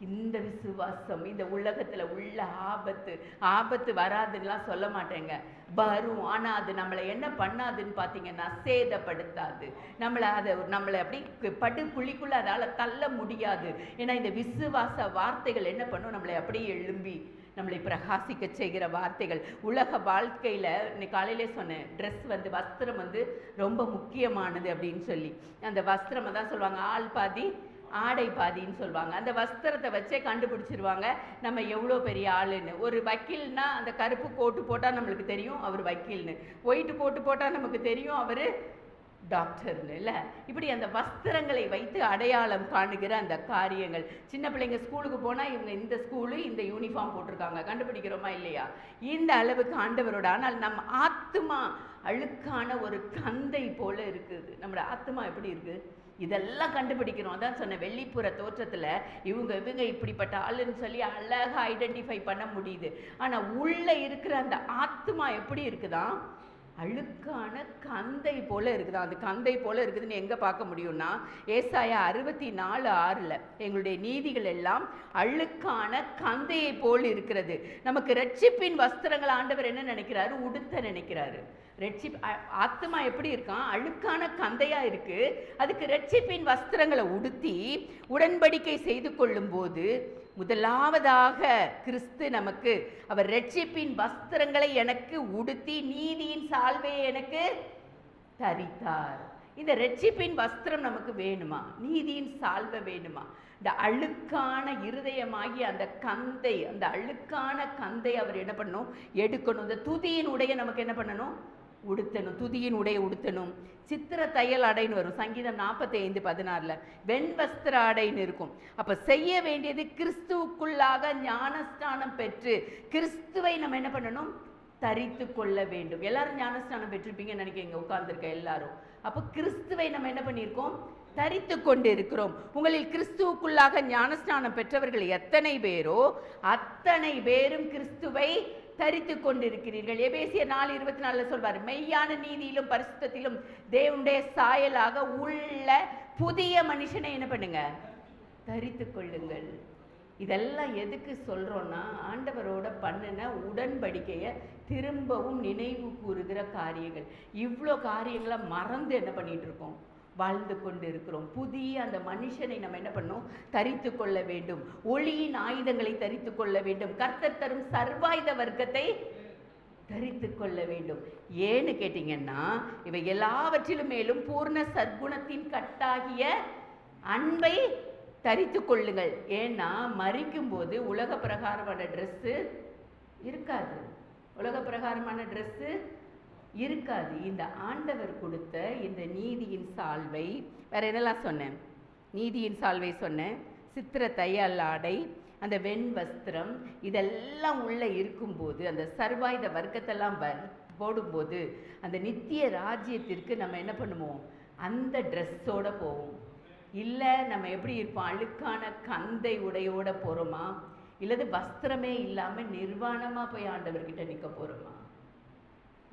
இந்த விசுவாசம் இந்த உலகத்தில் உள்ள ஆபத்து வராதுன்னெலாம் சொல்ல மாட்டேங்க, வரும். ஆனால் அது நம்மளை என்ன பண்ணாதுன்னு பார்த்தீங்கன்னா சேதப்படுத்தாது. நம்மளை அப்படி படுகுழிக்குள்ளே அதால் தள்ள முடியாது. ஏன்னா இந்த விசுவாச வார்த்தைகள் என்ன பண்ணும்? நம்மளை அப்படியே எழும்பி நம்மளை பிரகாசிக்க செய்கிற வார்த்தைகள். உலக வாழ்க்கையில் இன்னைக்கு காலையிலே சொன்னேன், வஸ்திரம் ரொம்ப முக்கியமானது அப்படின்னு சொல்லி. அந்த வஸ்திரம் தான் சொல்லுவாங்க, ஆள் பாதி ஆடை பாதின்னு சொல்லுவாங்க. அந்த வஸ்திரத்தை வச்சே கண்டுபிடிச்சிருவாங்க நம்ம எவ்வளோ பெரிய ஆளுன்னு. ஒரு வக்கீல்னா அந்த கருப்பு கோட்டு போட்டால் நம்மளுக்கு தெரியும் அவர் வக்கீல்னு, ஒயிட்டு கோட்டு போட்டால் நமக்கு தெரியும் அவர் டாக்டர்னு. இல்லை, இப்படி அந்த வஸ்திரங்களை வைத்து அடையாளம் காணுகிற அந்த காரியங்கள். சின்ன பிள்ளைங்க ஸ்கூலுக்கு போனால் இவங்க இந்த ஸ்கூலு இந்த யூனிஃபார்ம் போட்டிருக்காங்க, கண்டுபிடிக்கிறோமா இல்லையா? இந்த அளவுக்கு ஆண்டவரோட. ஆனால் நம்ம ஆத்துமா அழுக்கான ஒரு கந்தை போல இருக்குது. நம்மளோட ஆத்மா எப்படி இருக்குது? இதெல்லாம் கண்டுபிடிக்கிறோம். அதான் சொன்ன வெளிப்புற தோற்றத்தில் இவங்க இப்படிப்பட்ட ஆளுன்னு சொல்லி அழகாக ஐடென்டிஃபை பண்ண முடியுது. ஆனால் உள்ளே இருக்கிற அந்த ஆத்மா எப்படி இருக்குதான்? அழுக்கான கந்தை போல இருக்குதா. அந்த கந்தை போல இருக்குதுன்னு எங்கே பார்க்க முடியும்னா ஏசாயா 64:6 எங்களுடைய நீதிகள் எல்லாம் அழுக்கான கந்தையை போல் இருக்கிறது. நமக்கு ரட்சிப்பின் வஸ்திரங்கள் ஆண்டவர் என்ன நினைக்கிறாரு? உடுத்த நினைக்கிறாரு. ஆத்மா எப்படி இருக்கான்? அழுக்கான கந்தையா இருக்கு. அதுக்கு ரட்சிப்பின் வஸ்திரங்களை உடுத்தி உடன்படிக்கை செய்து கொள்ளும் போது முதலாவதாக கிறிஸ்து நமக்கு அவர் ரட்சிப்பின் வஸ்திரங்களை எனக்கு உடுத்தி நீதியின் சால்வையை எனக்கு தரித்தார். இந்த ரட்சிப்பின் வஸ்திரம் நமக்கு வேணுமா? நீதியின் சால்வை வேணுமா? இந்த அழுக்கான இருதயமாகி அந்த கந்தை, அந்த அழுக்கான கந்தை அவர் என்ன பண்ணணும்? எடுக்கணும். இந்த துதியின் உடைய நமக்கு என்ன பண்ணணும்? உடுத்தணும். துதியின் உடைய உடுத்தணும். சித்திர தையல் அடைன்னு வரும் சங்கீதம் 45:16 வெண்வஸ்திர அடைன்னு இருக்கும். அப்ப செய்ய வேண்டியது கிறிஸ்துவுக்குள்ளாக ஞானஸ்தானம் பெற்று கிறிஸ்துவை நம்ம என்ன பண்ணணும்? தரித்து கொள்ள வேண்டும். எல்லாரும் ஞானஸ்தானம் பெற்றிருப்பீங்கன்னு நினைக்கிறீங்க உட்கார்ந்துருக்க எல்லாரும். அப்போ கிறிஸ்துவை நம்ம என்ன பண்ணியிருக்கோம்? தரித்து கொண்டு இருக்கிறோம். உங்களில் கிறிஸ்துவுக்குள்ளாக ஞானஸ்நானம் பெற்றவர்கள் எத்தனை பேரோ அத்தனை பேரும் கிறிஸ்துவை தரித்து கொண்டிருக்கிறீர்கள். எபேசியர் 4:24 சொல்வார், மெய்யான நீதியிலும் பரிசுத்தத்திலும் தேவனுடைய சாயலாக உள்ள புதிய மனுஷனை என்ன பண்ணுங்க? தரித்து கொள்ளுங்கள். இதெல்லாம் எதுக்கு சொல்றோம்னா ஆண்டவரோட பண்ணின உடன்படிக்கையை திரும்பவும் நினைவு கூறுகிற காரியங்கள். இவ்வளோ காரியங்களை மறந்து என்ன பண்ணிட்டு இருக்கோம்? வாழ்ந்து கொண்டு இருக்கிறோம். புதிய அந்த மனுஷனை நம்ம என்ன பண்ணோம்? தரித்து கொள்ள வேண்டும். ஒளியின் ஆயுதங்களை தரித்து கொள்ள வேண்டும். கர்த்தர் தரும் சர்வாயுத வர்க்கத்தை தரித்து கொள்ள வேண்டும். ஏன்னு கேட்டீங்கன்னா இவை எல்லாவற்றிலும் மேலும் பூர்ண சற்குணத்தின் கட்டாகிய அன்பை தரித்து கொள்ளுங்கள். ஏன்னா மரிக்கும் போது உலக பிரகாரமான ட்ரெஸ்ஸு இருக்காது. உலக பிரகாரமான ட்ரெஸ்ஸு இருக்காது. இந்த ஆண்டவர் கொடுத்த இந்த நீதியின் சால்வை, வேற என்னெல்லாம் சொன்னேன்? நீதியின் சால்வை சொன்னேன், சித்திர தையல் ஆடை, அந்த வெண் வஸ்திரம், இதெல்லாம் உள்ள இருக்கும்போது அந்த சர்வாயுத வர்க்கத்தெல்லாம் போடும்போது அந்த நித்திய ராஜ்யத்திற்கு நம்ம என்ன பண்ணுவோம்? அந்த ட்ரெஸ்ஸோட போவோம். இல்லை நம்ம எப்படி இருப்போம்? அழுக்கான கந்தை உடையோட போகிறோமா? இல்லது வஸ்திரமே இல்லாமல் நிர்வாணமாக போய் ஆண்டவர்கிட்ட நிற்க போகிறோமா?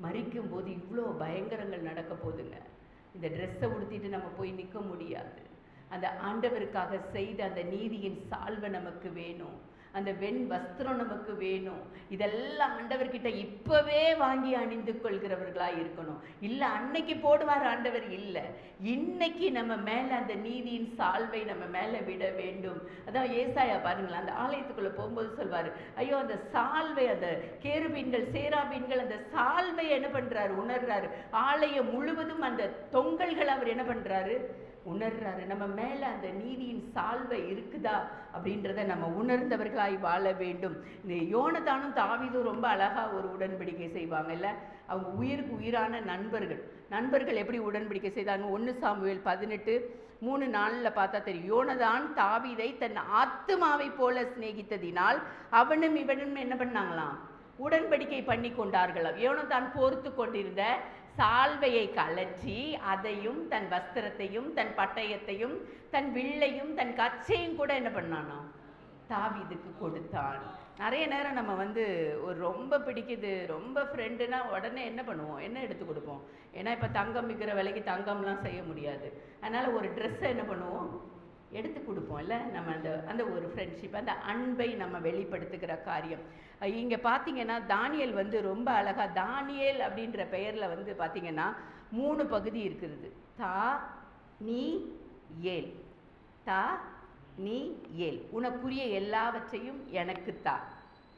மரிக்கும் போது இவ்வளோ பயங்கரங்கள் நடக்க போகுதுங்க. இந்த ட்ரெஸ்ஸை உடுத்திட்டு நம்ம போய் நிற்க முடியாது. அந்த ஆண்டவருக்காக செய்த அந்த நீதியின் சால்வை நமக்கு வேணும். அந்த வெண் வஸ்திரம் நமக்கு வேணும். இதெல்லாம் ஆண்டவர்கிட்ட இப்பவே வாங்கி அணிந்து கொள்கிறவர்களாக இருக்கணும். இல்லை அன்னைக்கு போடுவார் ஆண்டவர், இல்லை இன்னைக்கு நம்ம மேலே அந்த நீதியின் சால்வை நம்ம மேலே விட வேண்டும். அதான் ஏசாயா பாருங்களேன், அந்த ஆலயத்துக்குள்ளே போகும்போது சொல்வார், ஐயோ அந்த சால்வை, அந்த கேருபீன்கள் சேராபீன்கள் அந்த சால்வை என்ன பண்ணுறாரு? உணர்றாரு. ஆலயம் முழுவதும் அந்த தொங்கல்கள் அவர் என்ன பண்ணுறாரு? உணர்றாரு. நம்ம மேலே அந்த நீதியின் சால்வை இருக்குதா அப்படின்றத நம்ம உணர்ந்தவர்களாய் வாழ வேண்டும். இந்த யோனதானும் தாவீதும் ரொம்ப அழகாக ஒரு உடன்படிக்கை செய்வாங்கல்ல. அவங்க உயிருக்கு உயிரான நண்பர்கள் எப்படி உடன்படிக்கை செய்தாங்க? 1 சாமுவேல் 18:3-4 பார்த்தா தெரியும். யோனதான் தாவீதை தன் ஆத்துமாவை போல சிநேகித்ததினால் அவனும் இவனும் என்ன பண்ணாங்களாம்? உடன்படிக்கை பண்ணி கொண்டார்களாம். யோனதான் போர்த்து கொண்டிருந்த சால்வையை கலற்றி அதையும் தன் வஸ்திரத்தையும் தன் பட்டயத்தையும் தன் வில்லையும் தன் கச்சையும் கூட என்ன பண்ணானா? தாவீதுக்கு கொடுத்தான். நிறைய நேரம் நம்ம ஒரு ரொம்ப பிடிக்குது, ரொம்ப ஃப்ரெண்டுனா உடனே என்ன பண்ணுவோம்? என்ன எடுத்து கொடுப்போம்? ஏன்னா இப்போ தங்கம் விற்கிற விலைக்கு தங்கம்லாம் செய்ய முடியாது. அதனால் ஒரு ட்ரெஸ்ஸை என்ன பண்ணுவோம்? எடுத்து கொடுப்போம். இல்லை நம்ம அந்த ஒரு ஃப்ரெண்ட்ஷிப், அந்த அன்பை நம்ம வெளிப்படுத்துகிற காரியம். இங்கே பார்த்தீங்கன்னா தானியேல் ரொம்ப அழகாக, தானியேல் அப்படின்ற பெயரில் பார்த்தீங்கன்னா 3 பகுதி இருக்கிறது. தா நீ ஏல், தா நீ ஏல். உனக்குரிய எல்லாவற்றையும் எனக்கு தா.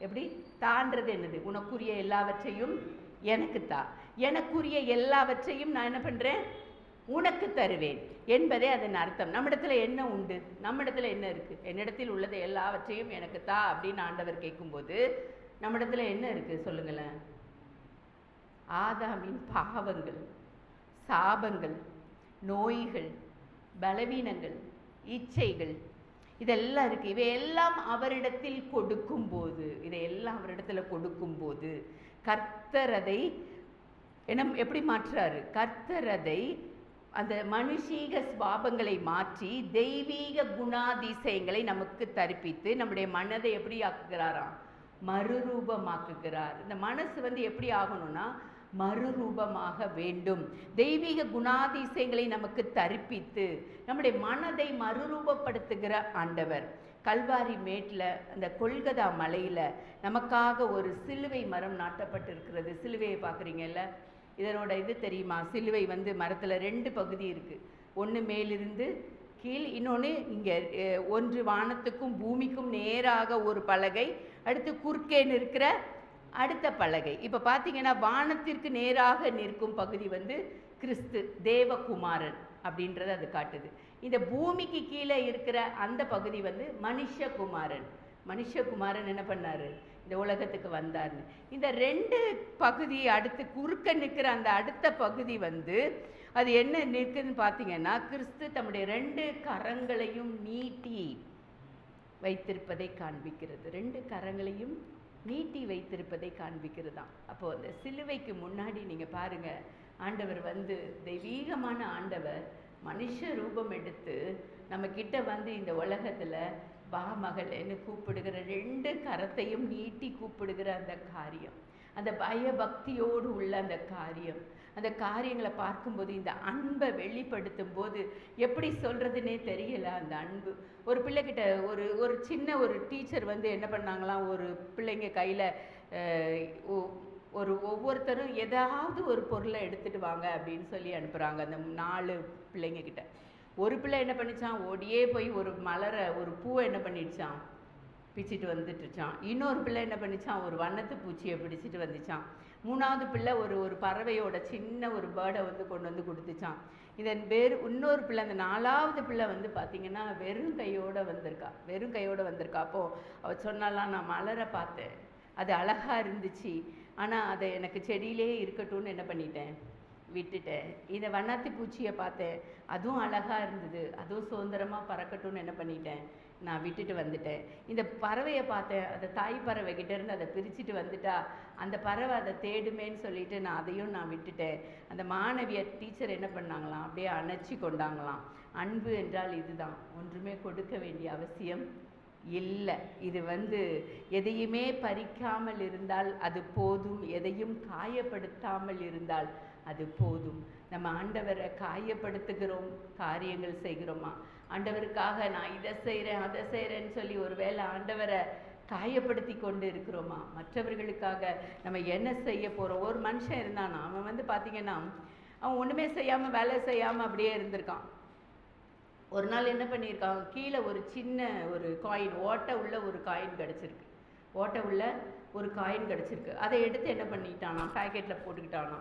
எப்படி? தான்றது என்னது? உனக்குரிய எல்லாவற்றையும் எனக்கு தா. எனக்குரிய எல்லாவற்றையும் நான் என்ன பண்ணுறேன்? உனக்கு தருவேன் என்பதே அதன் அர்த்தம். நம்மிடத்துல என்ன உண்டு? நம்மிடத்துல என்ன இருக்குது? என்னிடத்தில் உள்ளதை எல்லாவற்றையும் எனக்கு தா அப்படின்னு ஆண்டவர் கேட்கும்போது நம்மிடத்துல என்ன இருக்குது சொல்லுங்களேன்? ஆதாமின் பாவங்கள், சாபங்கள், நோய்கள், பலவீனங்கள், இச்சைகள், இதெல்லாம் இருக்குது. இவையெல்லாம் அவரிடத்தில் கொடுக்கும்போது, இதையெல்லாம் அவரிடத்துல கொடுக்கும்போது கர்த்தர் அதை என்ன எப்படி மாற்றுறாரு? கர்த்தர் அதை அந்த மனுஷீக சுபாவங்களை மாற்றி தெய்வீக குணாதிசயங்களை நமக்கு தரிப்பித்து நம்முடைய மனதை எப்படி ஆக்குகிறாராம்? மறுரூபமாக்குகிறார். இந்த மனசு எப்படி ஆகணும்னா மறுரூபமாக வேண்டும். தெய்வீக குணாதிசயங்களை நமக்கு தரிப்பித்து நம்முடைய மனதை மறுரூபப்படுத்துகிற ஆண்டவர். கல்வாரி மேட்டில் அந்த கொல்கதா மலையில் நமக்காக ஒரு சிலுவை மரம் நாட்டப்பட்டிருக்கிறது. சிலுவையை பார்க்குறீங்கல்ல, இதனோட இது தெரியுமா? சிலுவை மரத்தில் 2 பகுதி இருக்குது. ஒன்று மேலிருந்து கீழ், இன்னொன்று இங்கே ஒன்று வானத்துக்கும் பூமிக்கும் நேராக ஒரு பலகை, அடுத்து குறுக்கே நிற்கிற அடுத்த பலகை. இப்போ பார்த்தீங்கன்னா வானத்திற்கு நேராக நிற்கும் பகுதி கிறிஸ்து தேவகுமாரன் அப்படின்றத அது காட்டுது. இந்த பூமிக்கு கீழே இருக்கிற அந்த பகுதி மனுஷகுமாரன். மனுஷகுமாரன் என்ன பண்ணாரு? இந்த உலகத்துக்கு வந்தார்னு. இந்த 2 பகுதி அடுத்து குறுக்க நிற்கிற அந்த அடுத்த பகுதி அது என்ன நிற்குதுன்னு பார்த்தீங்கன்னா, கிறிஸ்து தம்முடைய 2 கரங்களையும் நீட்டி வைத்திருப்பதை காண்பிக்கிறது. 2 கரங்களையும் நீட்டி வைத்திருப்பதை காண்பிக்கிறதாம். அப்போது அந்த சிலுவைக்கு முன்னாடி நீங்கள் பாருங்கள், ஆண்டவர் தெய்வீகமான ஆண்டவர் மனுஷ ரூபம் எடுத்து நம்ம கிட்ட இந்த உலகத்தில் வா மகளேன்னு கூப்பிடுகிற 2 கரத்தையும் நீட்டி கூப்பிடுகிற அந்த காரியம், அந்த பயபக்தியோடு உள்ள அந்த காரியம், அந்த காரியங்களை பார்க்கும்போது இந்த அன்பை வெளிப்படுத்தும் போது எப்படி சொல்கிறதுனே தெரியல. அந்த அன்பு ஒரு பிள்ளைகிட்ட ஒரு சின்ன ஒரு டீச்சர் என்ன பண்ணாங்களாம், ஒரு பிள்ளைங்க கையில் ஒவ்வொருத்தரும் ஏதாவது ஒரு பொருளை எடுத்துகிட்டு வாங்க அப்படின்னு சொல்லி அனுப்புகிறாங்க அந்த 4 பிள்ளைங்க கிட்ட. ஒரு பிள்ளை என்ன பண்ணிச்சான், ஓடியே போய் ஒரு மலரை ஒரு பூவை என்ன பண்ணிடுச்சான், பிச்சுட்டு வந்துட்டுச்சான். இன்னொரு பிள்ளை என்ன பண்ணிச்சான், ஒரு வண்ணத்து பூச்சியை பிடிச்சிட்டு வந்துச்சான். 3வது பிள்ளை ஒரு பறவையோட சின்ன ஒரு பேர்டை கொண்டு கொடுத்துச்சான். இதன் இன்னொரு பிள்ளை, அந்த 4வது பிள்ளை பார்த்தீங்கன்னா வெறும் கையோடு வந்திருக்கா. அப்போது அவள் சொன்னாலாம், நான் மலரை பார்த்தேன், அது அழகாக இருந்துச்சு, ஆனால் அதை எனக்கு செடியிலே இருக்கட்டும்னு என்ன பண்ணிட்டேன், விட்டுட்டேன். இந்த வண்ணாத்தி பூச்சியை பார்த்தேன், அதுவும் அழகாக இருந்தது, அதுவும் சுதந்திரமாக பறக்கட்டும்னு என்ன பண்ணிட்டேன், நான் விட்டுட்டு வந்துட்டேன். இந்த பறவையை பார்த்தேன், அதை தாய் பறவை கிட்டேருந்து அதை பிரிச்சுட்டு வந்துட்டா, அந்த பறவை அதை தேடுமேன்னு சொல்லிட்டு நான் விட்டுட்டேன். அந்த மாணவிய டீச்சர் என்ன பண்ணாங்களாம், அப்படியே அணைச்சி கொண்டாங்களாம். அன்பு என்றால் இதுதான், ஒன்றுமே கொடுக்க வேண்டிய அவசியம் இல்லை. இது எதையுமே பறிக்காமல் இருந்தால் அது போதும், எதையும் காயப்படுத்தாமல் இருந்தால் அது போதும். நம்ம ஆண்டவரை காயப்படுத்துகிறோம், காரியங்கள் செய்கிறோமா? ஆண்டவருக்காக நான் இதை செய்கிறேன் அதை செய்கிறேன்னு சொல்லி ஒருவேளை ஆண்டவரை காயப்படுத்தி கொண்டு இருக்கிறோமா? மற்றவர்களுக்காக நம்ம என்ன செய்ய போகிறோம்? ஒரு மனுஷன் இருந்தானா, அவன் பார்த்தீங்கன்னா அவன் ஒன்றுமே செய்யாமல் வேலை செய்யாமல் அப்படியே இருந்திருக்கான். ஒரு நாள் என்ன பண்ணியிருக்கான், கீழே ஒரு சின்ன ஒரு காயின், ஓட்டை உள்ள ஒரு காயின் கிடச்சிருக்கு. அதை எடுத்து என்ன பண்ணிட்டானா, பேக்கெட்டில் போட்டுக்கிட்டானா.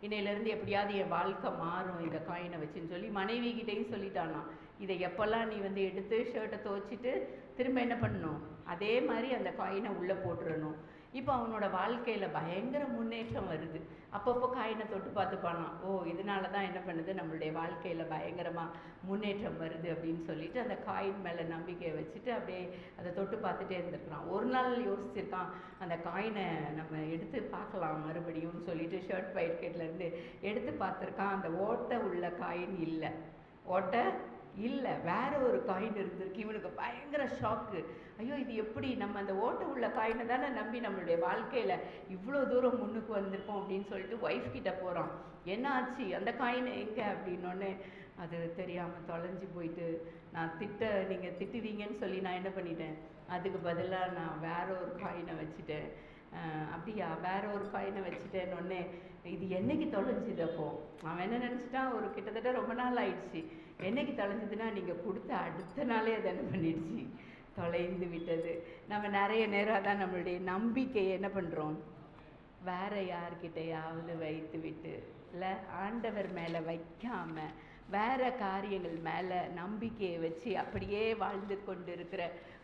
இன்னையிலேருந்து எப்படியாவது என் வாழ்க்கை மாறும் இந்த காயினை வச்சுன்னு சொல்லி மனைவிக்கிட்டையும் சொல்லிட்டானா, இதை எப்போல்லாம் நீ எடுத்து ஷர்ட்டை துவைச்சிட்டு திரும்ப என்ன பண்ணணும், அதே மாதிரி அந்த காயினை உள்ளே போட்டுறணும். இப்போ அவனோட வாழ்க்கையில் பயங்கர முன்னேற்றம் வருது. அப்பப்போ காயினை தொட்டு பார்த்துப்பானா, ஓ இதனால தான் என்ன பண்ணுது, நம்மளுடைய வாழ்க்கையில் பயங்கரமாக முன்னேற்றம் வருது அப்படின்னு சொல்லிட்டு அந்த காயின் மேலே நம்பிக்கையை வச்சுட்டு அப்படியே அதை தொட்டு பார்த்துட்டே இருந்திருக்கிறான். ஒரு நாள் யோசிச்சிருக்கான், அந்த காயினை நம்ம எடுத்து பார்க்கலாம் மறுபடியும்னு சொல்லிட்டு ஷர்ட் பாக்கெட்லேருந்து எடுத்து பார்த்துருக்கான். அந்த ஓட்டை உள்ள காயின் இல்லை, வேற ஒரு காயின் இருந்திருக்கு. இவனுக்கு பயங்கர ஷாக்கு. ஐயோ இது எப்படி, நம்ம அந்த ஓட்டை உள்ள காயினை தானே நம்பி நம்மளுடைய வாழ்க்கையில் இவ்வளோ தூரம் முன்னுக்கு வந்திருக்கோம் அப்படின்னு சொல்லிட்டு ஒய்ஃப் கிட்ட போகிறான். என்ன ஆச்சு, அந்த காயினை எங்கே அப்படின்னோடனே அது தெரியாமல் தொலைஞ்சி போயிட்டு, நீங்கள் திட்டுவீங்கன்னு சொல்லி நான் என்ன பண்ணிட்டேன், அதுக்கு பதிலாக நான் வேற ஒரு காயினை வச்சுட்டேன். அப்படியா, வேற ஒரு காயினை வச்சுட்டேன்னொடனே இது என்னைக்கு தொலைஞ்சுது? அப்போ அவன் என்ன நினச்சிட்டான், ஒரு கிட்டத்தட்ட ரொம்ப நாள் ஆயிடுச்சு. என்னைக்கு தொலைஞ்சதுன்னா நீங்கள் கொடுத்த அடுத்த நாளே அதை என்ன பண்ணிடுச்சு, தொலைந்து விட்டது. நம்ம நிறைய நேரம் தான் நம்மளுடைய நம்பிக்கையை என்ன பண்ணுறோம், வேற யார்கிட்டையாவது வைத்து விட்டு இல்லை ஆண்டவர் மேலே வைக்காமல் வேற காரியங்கள் மேலே நம்பிக்கையை வச்சு அப்படியே வாழ்ந்து கொண்டு இருக்கிற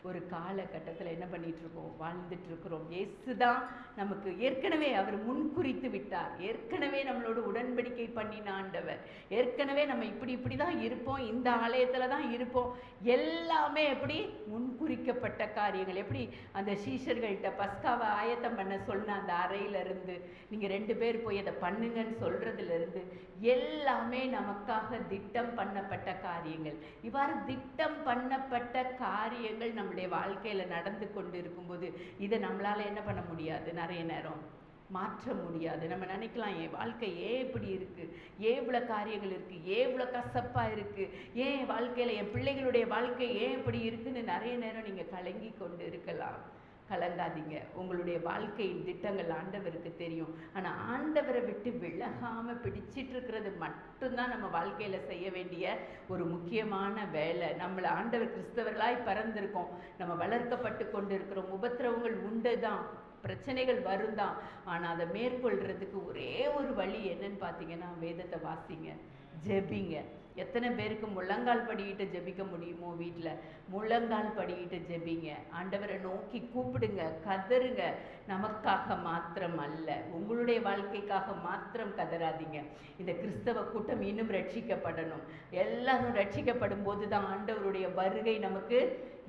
ஒரு காலகட்டத்தில் என்ன பண்ணிகிட்ருக்கோம், வாழ்ந்துட்டுருக்குறோம். இயேசு தான் நமக்கு ஏற்கனவே அவர் முன்குறித்து விட்டார். ஏற்கனவே நம்மளோட உடன்படிக்கை பண்ணின ஆண்டவர். ஏற்கனவே நம்ம இப்படி தான் இருப்போம், இந்த ஆலயத்தில் தான் இருப்போம். எல்லாமே எப்படி முன்குறிக்கப்பட்ட காரியங்கள். எப்படி அந்த சீஷர்கள்ட்ட பஸ்காவை ஆயத்தம் பண்ண சொன்ன அந்த அறையிலிருந்து நீங்கள் 2 பேர் போய் அதை பண்ணுங்கன்னு சொல்கிறதுலேருந்து எல்லாமே நமக்காக திட்டம் பண்ணப்பட்ட காரியங்கள். இவ்வாறு திட்டம் பண்ணப்பட்ட காரியங்கள் நம்முடைய வாழ்க்கையில் நடந்து கொண்டு இருக்கும்போது இதை நம்மளால் என்ன பண்ண முடியாது, நிறைய நேரம் மாற்ற முடியாது. நம்ம நினைக்கலாம், என் வாழ்க்கை ஏன் இப்படி இருக்குது, ஏன் இவ்வளோ காரியங்கள் இருக்குது, ஏன் இவ்வளோ கசப்பாக இருக்குது, ஏன் வாழ்க்கையில் என் பிள்ளைகளுடைய வாழ்க்கை ஏன் இப்படி இருக்குன்னு நிறைய நேரம் நீங்கள் கலங்கி கொண்டு இருக்கலாம். கலங்காதீங்க. உங்களுடைய வாழ்க்கையின் திட்டங்கள் ஆண்டவருக்கு தெரியும். ஆனால் ஆண்டவரை விட்டு விலகாமல் பிடிச்சிட்டு இருக்கிறது மட்டும்தான் நம்ம வாழ்க்கையில் செய்ய வேண்டிய ஒரு முக்கியமான வேலை. நம்மளை ஆண்டவர் கிறிஸ்தவர்களாய் பிறந்திருக்கோம், நம்ம வளர்க்கப்பட்டு கொண்டு இருக்கிறோம். உபத்திரவங்கள் உண்டு தான், பிரச்சனைகள் வரும் தான். ஆனால் அதை மேற்கொள்கிறதுக்கு ஒரே ஒரு வழி என்னன்னு பார்த்தீங்கன்னா, வேதத்தை வாசிங்க, ஜெபிங்க. எத்தனை பேருக்கு முழங்கால் படிக்கிட்டு ஜெபிக்க முடியுமோ வீட்டில் முழங்கால் படிக்கிட்டு ஜெபிங்க. ஆண்டவரை நோக்கி கூப்பிடுங்க, கதறுங்க. நமக்காக மாத்திரம் அல்ல, உங்களுடைய வாழ்க்கைக்காக மாத்திரம் கதறாதீங்க. இந்த கிறிஸ்தவ கூட்டம் இன்னும் ரட்சிக்கப்படணும். எல்லாரும் ரட்சிக்கப்படும் போது தான் ஆண்டவருடைய வருகை நமக்கு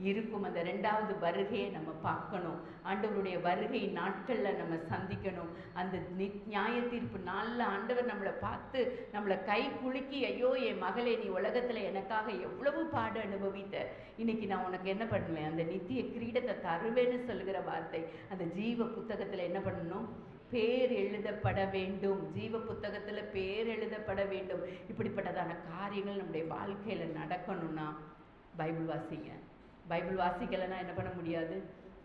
இருக்கும். அந்த 2வது வருகையை நம்ம பார்க்கணும். ஆண்டவருடைய வருகை நாட்களில் நம்ம சந்திக்கணும். அந்த நியாய தீர்ப்பு நாளில் ஆண்டவர் நம்மளை பார்த்து நம்மளை கை குலுக்கி, ஐயோ என் மகளே, நீ உலகத்தில் எனக்காக எவ்வளவு பாடு அனுபவித்த, இன்னைக்கு நான் உனக்கு என்ன பண்ணுவேன், அந்த நித்திய கிரீடத்தை தருவேன்னு சொல்லுகிற வார்த்தை அந்த ஜீவ புத்தகத்தில் என்ன பண்ணணும், பேர் எழுதப்பட வேண்டும். ஜீவ புத்தகத்தில் பேர் எழுதப்பட வேண்டும். இப்படிப்பட்டதான காரியங்கள் நம்முடைய வாழ்க்கையில் நடக்கணும்னா பைபிள் வாசிங்க. பைபிள் வாசிக்கலைன்னா என்ன பண்ண முடியாது,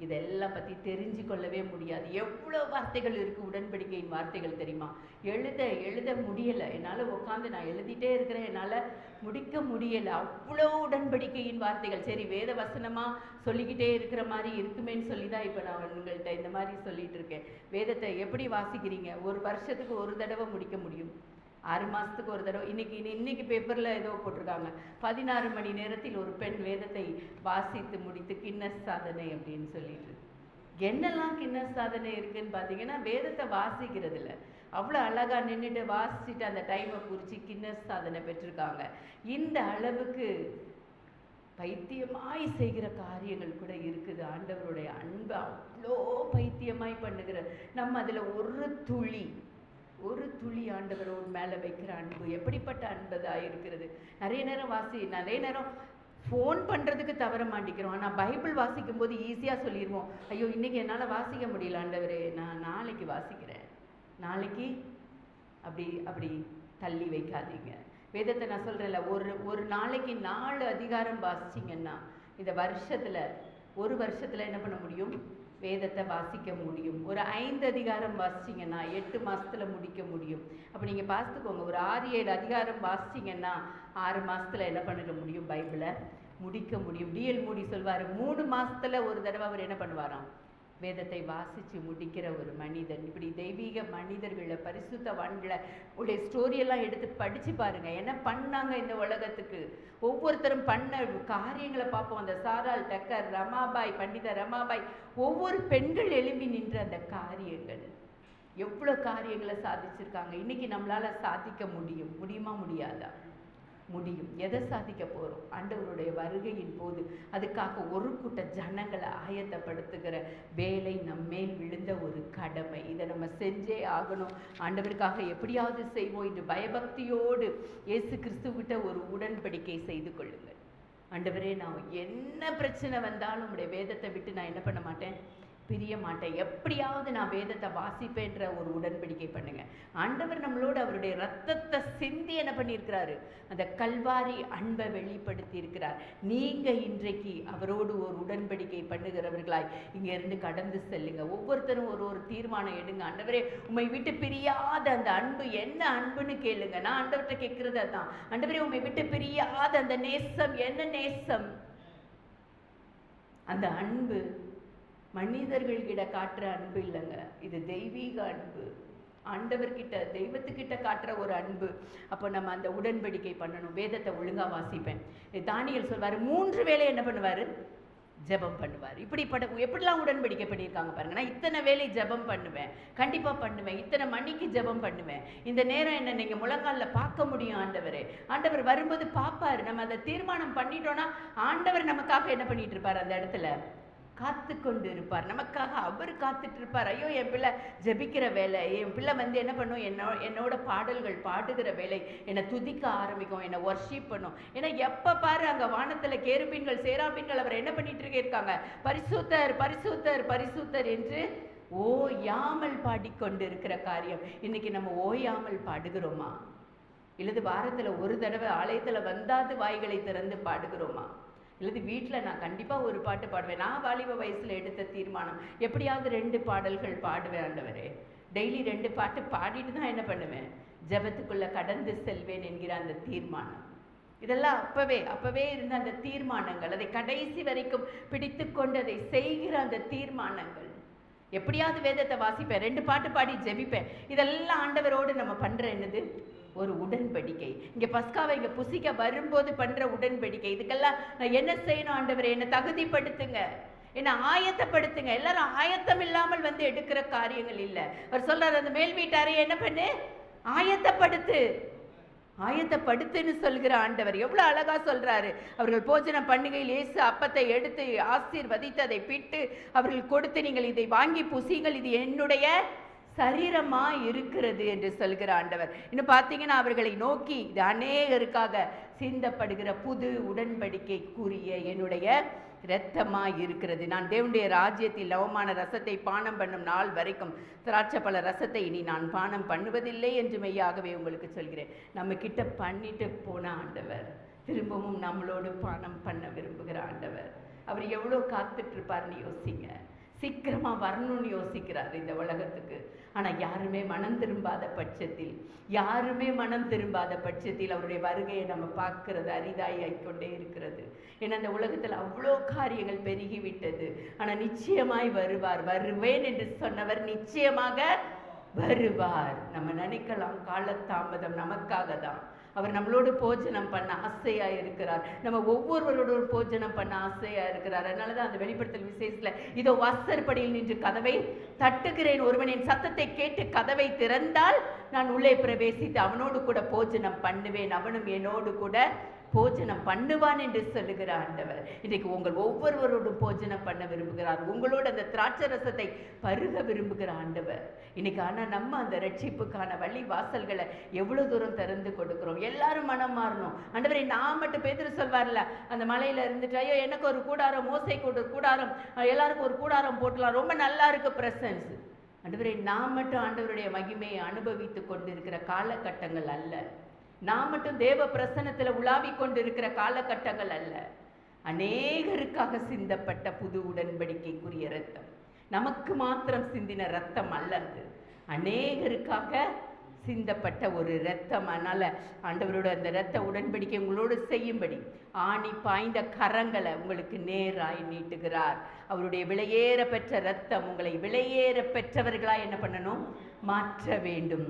இதெல்லாம் பற்றி தெரிஞ்சு கொள்ளவே முடியாது. எவ்வளோ வார்த்தைகள் இருக்குது, உடன்படிக்கையின் வார்த்தைகள் தெரியுமா? எழுத முடியலை. என்னால் உட்காந்து நான் எழுதிட்டே இருக்கிறேன், என்னால் முடிக்க முடியலை. அவ்வளோ உடன்படிக்கையின் வார்த்தைகள். சரி, வேத வசனமாக சொல்லிக்கிட்டே இருக்கிற மாதிரி இருக்குமேன்னு சொல்லி தான் இப்போ நான் உங்கள்கிட்ட இந்த மாதிரி சொல்லிகிட்டு இருக்கேன். வேதத்தை எப்படி வாசிக்கிறீங்க? ஒரு வருஷத்துக்கு ஒரு தடவை முடிக்க முடியும், 6 மாதத்துக்கு ஒரு தடவை. இன்னைக்கு பேப்பரில் ஏதோ போட்டிருக்காங்க, 16 மணி நேரத்தில் ஒரு பெண் வேதத்தை வாசித்து முடித்து கின்னஸ் சாதனை அப்படின்னு சொல்லிட்டு. என்னெல்லாம் கின்னஸ் சாதனை இருக்குதுன்னு பார்த்தீங்கன்னா, வேதத்தை வாசிக்கிறதுல அவ்வளோ அழகாக நின்றுட்டு வாசிச்சுட்டு அந்த டைமை குறித்து கின்னஸ் சாதனை பெற்றிருக்காங்க. இந்த அளவுக்கு பைத்தியமாய் செய்கிற காரியங்கள் கூட இருக்குது. ஆண்டவருடைய அன்பை அவ்வளோ பைத்தியமாய் பண்ணுகிற நம்ம அதில் ஒரு துளி ஆண்டவரோடு மேலே வைக்கிற அன்பு எப்படிப்பட்ட அன்பதாக இருக்கிறது. நிறைய நேரம் ஃபோன் பண்ணுறதுக்கு தவற மாட்டிக்கிறோம். ஆனால் பைபிள் வாசிக்கும் போது ஈஸியாக சொல்லிடுவோம், ஐயோ இன்றைக்கி என்னால் வாசிக்க முடியல ஆண்டவரே, நான் நாளைக்கு வாசிக்கிறேன். நாளைக்கு அப்படி தள்ளி வைக்காதீங்க. வேதத்தை நான் சொல்கிறேன்ல, ஒரு நாளைக்கு 4 அதிகாரம் வாசிச்சிங்கன்னா இந்த ஒரு வருஷத்தில் என்ன பண்ண முடியும், வேதத்தை வாசிக்க முடியும். ஒரு 5 அதிகாரம் வாசிச்சிங்கன்னா 8 மாதத்தில் முடிக்க முடியும். அப்போ நீங்கள் பார்த்துக்கோங்க, ஒரு 6-7 அதிகாரம் வாசிச்சிங்கன்னா 6 மாதத்தில் என்ன பண்ணிட முடியும், பைபிளை முடிக்க முடியும். டிஎல் மூடி சொல்வார், 3 மாதத்தில் ஒரு தடவை அவர் என்ன பண்ணுவாராம், வேதத்தை வாசித்து முடிக்கிற ஒரு மனிதன். இப்படி தெய்வீக மனிதர்களை, பரிசுத்தவான்களை உடைய ஸ்டோரியெல்லாம் எடுத்து படித்து பாருங்கள். என்ன பண்ணாங்க இந்த உலகத்துக்கு, ஒவ்வொருத்தரும் பண்ண காரியங்களை பார்ப்போம். அந்த சாரால் டக்கர், ரமாபாய், பண்டித ரமாபாய், ஒவ்வொரு பெண்கள் எழும்பி நின்ற அந்த காரியங்கள், எவ்வளோ காரியங்களை சாதிச்சிருக்காங்க. இன்றைக்கி நம்மளால் சாதிக்க முடியுமா, முடியாதா? முடியும். எதை சாதிக்க போகிறோம்? ஆண்டவருடைய வருகையின் போது அதுக்காக ஒரு கூட்ட ஜனங்களை ஆயத்தப்படுத்துகிற வேலை நம்மேல் விழுந்த ஒரு கடமை. இதை நம்ம செஞ்சே ஆகணும். ஆண்டவருக்காக எப்படியாவது செய்வோம் என்று பயபக்தியோடு இயேசு கிறிஸ்துவிட்ட ஒரு உடன்படிக்கை செய்து கொள்ளுங்கள். ஆண்டவரே, நான் என்ன பிரச்சனை வந்தாலும் உடைய வேதத்தை விட்டு நான் என்ன பண்ண மாட்டேன், பிரிய மாட்டேன். எப்படியாவது நான் வேதத்தை வாசிப்பேன்ற ஒரு உடன்படிக்கை பண்ணுங்க. ஆண்டவர் நம்மளோடு அவருடைய ரத்தத்தை சிந்தி என்ன பண்ணியிருக்கிறாரு, அந்த கல்வாரி அன்பை வெளிப்படுத்தி இருக்கிறார். நீங்க இன்றைக்கு அவரோடு ஒரு உடன்படிக்கை பண்ணுகிறவர்களாய் இங்க இருந்து கடந்து செல்லுங்க. ஒவ்வொருத்தரும் ஒரு தீர்மானம் எடுங்க. ஆண்டவரே, உம்மை விட்டு பிரியாத அந்த அன்பு என்ன அன்புன்னு கேளுங்க. நான் ஆண்டவர்கிட்ட கேட்கறது அதான். ஆண்டவரே, உம்மை விட்டு பிரியாத அந்த நேசம் என்ன நேசம்? அந்த அன்பு மனிதர்கள்கிட்ட காட்டுற அன்பு இல்லைங்க, இது தெய்வீக அன்பு. ஆண்டவர்கிட்ட தெய்வத்துக்கிட்ட காட்டுற ஒரு அன்பு. அப்போ நம்ம அந்த உடன்படிக்கை பண்ணணும். வேதத்தை ஒழுங்கா வாசிப்பேன். தானியேல் சொல்வார், 3 வேளை என்ன பண்ணுவார்? ஜெபம் பண்ணுவார். எப்படிலாம் உடன்படிக்கை பண்ணியிருக்காங்க பாருங்க. நான் இத்தனை வேளை ஜெபம் பண்ணுவேன், கண்டிப்பாக பண்ணுவேன், இத்தனை மணிக்கு ஜெபம் பண்ணுவேன், இந்த நேரம் என்ன நீங்கள் முழங்காலில் பார்க்க முடியும் ஆண்டவரே. ஆண்டவர் வரும்போது பார்ப்பார். நம்ம அதை தீர்மானம் பண்ணிட்டோன்னா ஆண்டவர் நமக்காக என்ன பண்ணிட்டு இருப்பார்? அந்த இடத்துல காத்து கொண்டு இருப்பார். நமக்காக அவர் காத்துட்டு இருப்பார். ஐயோ, என் பிள்ளை ஜெபிக்கிற வேலை, என் பிள்ளை என்ன பண்ணும்? என்னோட பாடல்கள் பாடுகிற வேலை, என்னை துதிக்க ஆரம்பிக்கும், என்னை வர்ஷிப் பண்ணும். ஏன்னா எப்போ பாரு அங்கே வானத்தில் கேருபீன்கள் சேராபீன்கள் அவர் என்ன பண்ணிட்டு இருக்காங்க? பரிசுத்தர் பரிசுத்தர் பரிசுத்தர் என்று ஓயாமல் பாடிக்கொண்டு இருக்கிற காரியம். இன்னைக்கு நம்ம ஓயாமல் பாடுகிறோமா? இல்லது வாரத்தில் ஒரு தடவை ஆலயத்தில் வந்தாது வாய்களை திறந்து பாடுகிறோமா? இல்லது வீட்டில் நான் கண்டிப்பாக ஒரு பாட்டு பாடுவேன். நான் வாலிப வயசில் எடுத்த தீர்மானம், எப்படியாவது 2 பாடல்கள் பாடுவேன் ஆண்டவரே. டெய்லி 2 பாட்டு பாடிட்டு தான் என்ன பண்ணுவேன்? ஜெபத்துக்குள்ளே கடந்து செல்வேன் என்கிற அந்த தீர்மானம். இதெல்லாம் அப்பவே இருந்த அந்த தீர்மானங்கள், அதை கடைசி வரைக்கும் பிடித்து கொண்டு அதை செய்கிற அந்த தீர்மானங்கள். எப்படியாவது வேதத்தை வாசிப்பேன், 2 பாட்டு பாடி ஜெபிப்பேன். இதெல்லாம் ஆண்டவரோடு நம்ம பண்ணுற என்னது? ஒரு உடன்படிக்கை. இங்கே பஸ்காவை இங்கே புசிக்க வரும்போது பண்ணுற உடன்படிக்கை. இதுக்கெல்லாம் நான் என்ன செய்யணும்? ஆண்டவரே, என்னை தகுதிப்படுத்துங்க, என்னை ஆயத்தப்படுத்துங்க. எல்லாரும் ஆயத்தம் இல்லாமல் எடுக்கிற காரியங்கள் இல்லை. அவர் சொல்றாரு, அந்த மேல் வீட்டாரை என்ன பண்ணு? ஆயத்தப்படுத்துன்னு சொல்கிற ஆண்டவர் எவ்வளவு அழகா சொல்றாரு. அவர்கள் போஜன பண்டிகையில் இயேசு அப்பத்தை எடுத்து ஆசீர்வதித்து அதை பிட்டு அவர்கள் கொடுத்து, நீங்கள் இதை வாங்கி புசிங்கள், இது என்னுடைய சரீரமா இருக்கிறது என்று சொல்கிற ஆண்டவர். இன்னும் பார்த்தீங்கன்னா, அவர்களை நோக்கி, இது அநேகருக்காக சிந்தப்படுகிற புது உடன்படிக்கைக்குரிய என்னுடைய இரத்தமா இருக்கிறது. நான் தேவனுடைய ராஜ்யத்தில் லவமான ரசத்தை பானம் பண்ணும் நாள் வரைக்கும் திராட்சை பழ ரசத்தை இனி நான் பானம் பண்ணுவதில்லை என்று மெய்யாகவே உங்களுக்கு சொல்கிறேன். நம்ம கிட்ட பண்ணிட்டு போன ஆண்டவர் திரும்பவும் நம்மளோடு பானம் பண்ண விரும்புகிற ஆண்டவர். அவர் எவ்வளோ காத்துட்டு இருப்பார்னு யோசிங்க. சீக்கிரமாக வரணும்னு யோசிக்கிறார் இந்த உலகத்துக்கு. ஆனால் யாருமே மனம் திரும்பாத பட்சத்தில் அவருடைய வருகையை நம்ம பார்க்கறது அரிதாயிக்கொண்டே இருக்கிறது. ஏன்னா அந்த உலகத்தில் அவ்வளோ காரியங்கள் பெருகிவிட்டது. ஆனால் நிச்சயமாய் வருவார். வருவேன் என்று சொன்னவர் நிச்சயமாக வருவார். நம்ம நினைக்கலாம் காலதாமதம், நமக்காக தான். அவர் நம்மளோடு போஜனம் பண்ண ஆசையா இருக்கிறார். நம்ம ஒவ்வொருவரோடும் போஜனம் பண்ண ஆசையா இருக்கிறார். அதனாலதான் அந்த வெளிப்படுத்தல் விசேஷத்துல, இதோ வாசற்படியில் நின்று கதவை தட்டுகிறேன், ஒருவனின் சத்தத்தை கேட்டு கதவை திறந்தால் நான் உள்ளே பிரவேசித்து அவனோடு கூட போஜனம் பண்ணுவேன், அவனும் என்னோடு கூட போஜனம் பண்ணுவான் என்று சொல்லுகிற ஆண்டவர் இன்றைக்கு உங்கள் ஒவ்வொருவரோடும் போஜனம் பண்ண விரும்புகிறார். உங்களோட அந்த திராட்சை ரசத்தை பருக விரும்புகிற ஆண்டவர் இன்னைக்கு. ஆனால் நம்ம அந்த ரட்சிப்புக்கான வழி வாசல்களை எவ்வளவு தூரம் திறந்து கொடுக்கிறோம்? எல்லாரும் மனம் மாறணும். ஆண்டவரை நான் மட்டும் பேதுரு சொல்வார்ல, அந்த மலையில இருந்துட்டு, ஐயோ எனக்கு ஒரு கூடாரம், மோசைக்கு ஒரு கூடாரம், எல்லாருக்கும் ஒரு கூடாரம் போட்டலாம், ரொம்ப நல்லா இருக்கு பிரசன்ஸ். ஆண்டவரை நான் மட்டும் ஆண்டவருடைய மகிமையை அனுபவித்து கொண்டிருக்கிற காலகட்டங்கள் அல்ல. நான் மட்டும் தேவ பிரசன்னத்தில் உலாவிக் கொண்டிருக்கிற காலகட்டங்கள் அல்ல. அநேகருக்காக சிந்தப்பட்ட புது உடன்படிக்கைக்குரிய ரத்தம். நமக்கு மாத்திரம் சிந்தின ரத்தம் அல்லது, அநேகருக்காக சிந்தப்பட்ட ஒரு இரத்தம். அதனால ஆண்டவரோட அந்த இரத்த உடன்படிக்கை உங்களோடு செய்யும்படி ஆணி பாய்ந்த கரங்களை உங்களுக்கு நேராய் நீட்டுகிறார். அவருடைய விலையேற பெற்ற இரத்தம் உங்களை விலையேற பெற்றவர்களாய் என்ன பண்ணணும்? மாற்ற வேண்டும்.